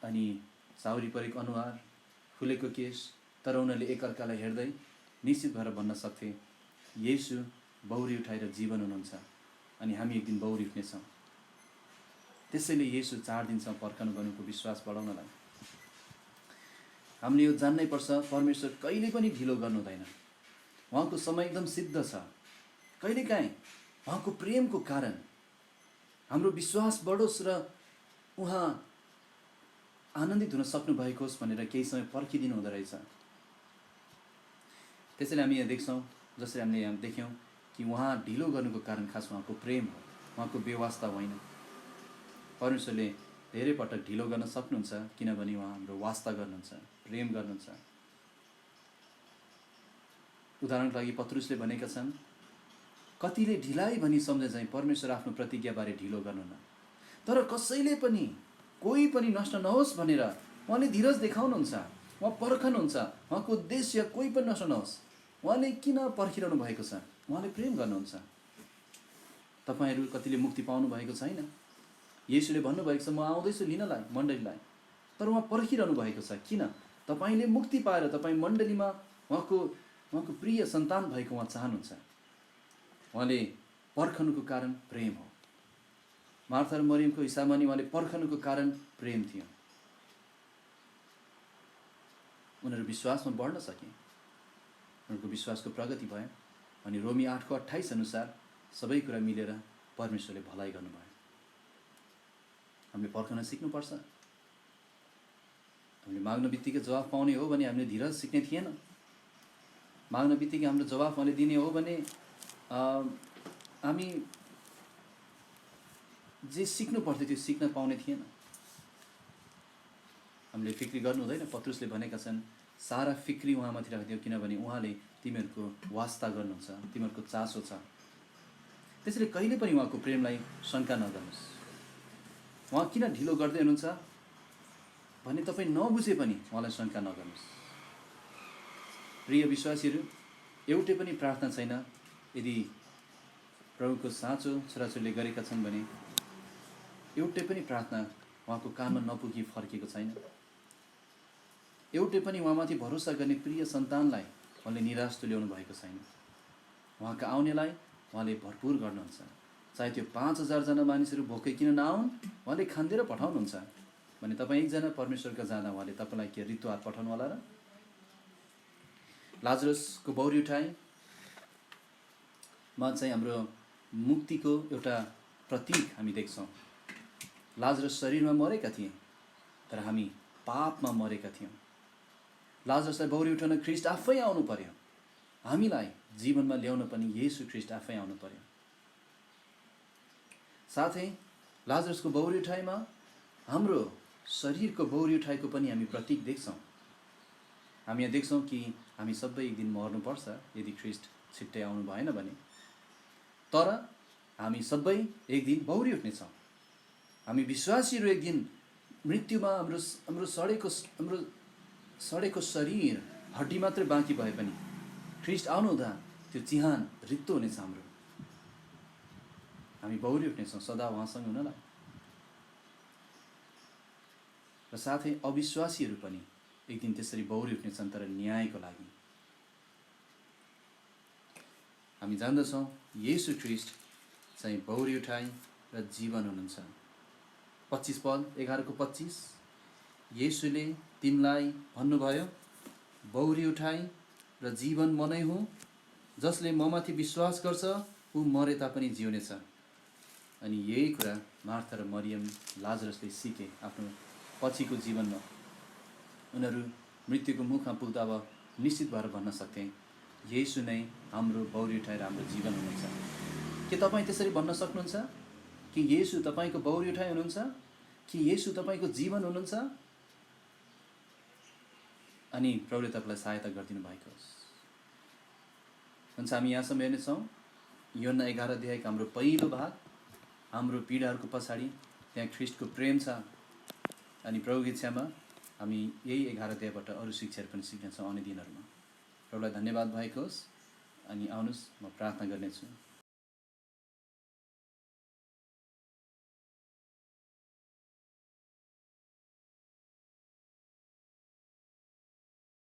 अनि साउरी परेको अनुहार, फुलेको केश, तर उनीहरूले एकअर्कालाई हेर्दै निश्चित भएर भन्न सक्थे येशू बौरी उठाएर जीवन हुनुहुन्छ, अनि हामी एक दिन बौरी उठ्नेछौँ। त्यसैले येशू 4 दिनसम्म पर्खनु गर्नुको विश्वास बढाउनलाई हामीले यो जान्नै पर्छ, परमेश्वर कहिले पनि ढिलो गर्नु हुँदैन, उहाँको समय एकदम सिद्ध छ। कहिलेकाहीँ उहाँको प्रेमको कारण हाम्रो विश्वास बढोस् र उहाँ आनन्दित हुन सक्नु भएको होस् भनेर केही समय पर्खिदिनु हुँदो रहेछ। त्यसैले हामी यहाँ देख्छौँ, जसरी हामीले यहाँ देख्यौँ कि उहाँ ढिलो गर्नुको कारण खास उहाँको प्रेम हो, उहाँको व्यवस्था होइन। परमेश्वरले धेरै पटक ढिलो गर्न सक्नुहुन्छ, किनभने उहाँ हाम्रो वास्ता गर्नुहुन्छ, प्रेम गर्नुहुन्छ। उदाहरणको लागि पत्रुसले भनेका छन्, कतिले ढिलाइ भनी सम्झे चाहिँ परमेश्वर आफ्नो प्रतिज्ञाबारे ढिलो गर्नुहुन्न, तर कसैले पनि कोही पनि नष्ट नहोस् भनेर उहाँले धीरज देखाउनुहुन्छ, उहाँ पर्खनुहुन्छ, उहाँको उद्देश्य कोही पनि नष्ट नहोस्। उहाँले किन पर्खिरहनु भएको छ, उहाँले प्रेम गर्नुहुन्छ। तपाईँहरू कतिले मुक्ति पाउनु भएको छैन, येशूले भन्नुभएको छ म आउँदैछु लिनलाई मण्डलीलाई, तर उहाँ पर्खिरहनु भएको छ। किन? तपाईँले मुक्ति पाएर तपाईँ मण्डलीमा उहाँको प्रिय सन्तान भएको उहाँ चाहनुहुन्छ। उहाँले पर्खनुको कारण प्रेम हो। मार्था र मरियमको हिसाबमा नि उहाँले पर्खनुको कारण प्रेम थियो। उनीहरू विश्वासमा बढ्न सके, उनीहरूको विश्वासको प्रगति भयो, अनि रोमी 8:28 अनुसार सबै कुरा मिलेर परमेश्वरले भलाइ गर्नुभयो। हामीले पर्खन सिक्नुपर्छ। हामीले माग्न बित्तिकै जवाफ पाउने हो भने हामीले धीरज सिक्ने थिएन। माग्न बित्तिकै हाम्रो जवाफ उहाँले दिने हो भने हामी जे सिक्नु पर्थ्यो त्यो सिक्न पाउने थिएन। हामीले फिक्री गर्नु हुँदैन। पत्रुसले भनेका छन् सारा फिक्री उहाँमाथि राखिदियो, किनभने उहाँले तिमीहरूको वास्ता गर्नुहुन्छ, तिमीहरूको चासो छ। त्यसैले कहिले पनि उहाँको प्रेमलाई शङ्का नगर्नुहोस्। उहाँ किन ढिलो गर्दै हुनुहुन्छ भन्ने तपाईँ नबुझे पनि उहाँलाई शङ्का नगर्नुहोस्। प्रिय विश्वासीहरू, एउटै पनि प्रार्थना छैन यदि प्रभुको साँचो छोराछोरीले गरेका छन् भने एउटै पनि प्रार्थना उहाँको कानमा नपुगी फर्केको छैन। एउटै पनि उहाँमाथि भरोसा गर्ने प्रिय सन्तानलाई उहाँले निराश तुल्याउनु भएको छैन। उहाँका आउनेलाई उहाँले भरपुर गर्नुहुन्छ। चाहे त्यो 5000 जना मानिसहरू भोकै किन नआउन्, उहाँले खानिदिएर पठाउनुहुन्छ भने तपाईँ एकजना परमेश्वरका जाँदा उहाँले तपाईँलाई के रित्तो हात पठाउनु होला र? लाजरसको बौरी उठाइमा चाहिँ हाम्रो मुक्तिको एउटा प्रतीक हामी देख्छौँ। लाजरस शरीरमा मरेका थिए, तर हामी पापमा मरेका थियौँ। लाजरसलाई बौरी उठाउन ख्रीष्ट आफै आउनु पर्यो। हामीलाई जीवनमा ल्याउन पनि येशू ख्रीष्ट आफै आउनु पर्यो। साथै लाजरसको बौरी उठाइमा हाम्रो शरीरको बौरी उठाइको पनि हामी प्रतीक देख्छौँ। हामी यहाँ देख्छौँ कि हामी सबै एक दिन मर्नुपर्छ यदि ख्रीष्ट छिट्टै आउनु भएन भने, तर हामी सबै एक दिन बौरी उठ्नेछौँ। हामी विश्वासीहरू एक दिन मृत्युमा हाम्रो सडेको शरीर हड्डी मात्रै बाँकी भए पनि ख्रीष्ट आउनु हुँदा त्यो चिहान रित्तो हुनेछ हाम्रो। हामी बौरी उठ्नेछौँ सदा उहाँसँग हुनलाई। र साथै अविश्वासीहरू पनि एक दिन त्यसरी बौरी उठ्नेछन्, तर न्यायको लागि। हामी जान्दछौँ येशू ख्रीष्ट चाहिँ बौरी उठाइ र जीवन हुनुहुन्छ। 25 पद 11:25 येशूले तिमीलाई भन्नुभयो, बौरी उठाइ र जीवन म नै हुँ, जसले ममाथि विश्वास गर्छ ऊ मरे तापनि जिउनेछ। अनि यही कुरा मार्था र मरियम लाजरसले सिके आफ्नो पछिको जीवनमा। उनीहरू मृत्युको मुखमा पुग्दा अब निश्चित भएर भन्न सक्थे, येशू नै हाम्रो बौरी उठाएर हाम्रो जीवन हुनुहुन्छ। के तपाईँ त्यसरी भन्न सक्नुहुन्छ कि येशू तपाईँको बौरी उठाइ हुनुहुन्छ, कि येशू तपाईँको जीवन हुनुहुन्छ? अनि प्रभुले तपाईँलाई सहायता गरिदिनु भएको होस्। हुन्छ, हामी यहाँसम्म हेर्नेछौँ यूहन्ना 11 अध्यायको हाम्रो पहिलो भाग, हाम्रो पीडाहरूको पछाडि त्यहाँ ख्रीष्टको प्रेम छ। अनि प्रभुको इच्छामा हामी यही 11 अध्यायबाट अरू शिक्षाहरू पनि सिक्नेछौँ आउने दिनहरूमा। प्रभुलाई धन्यवाद भएको होस्। अनि आउनुहोस् म प्रार्थना गर्नेछु।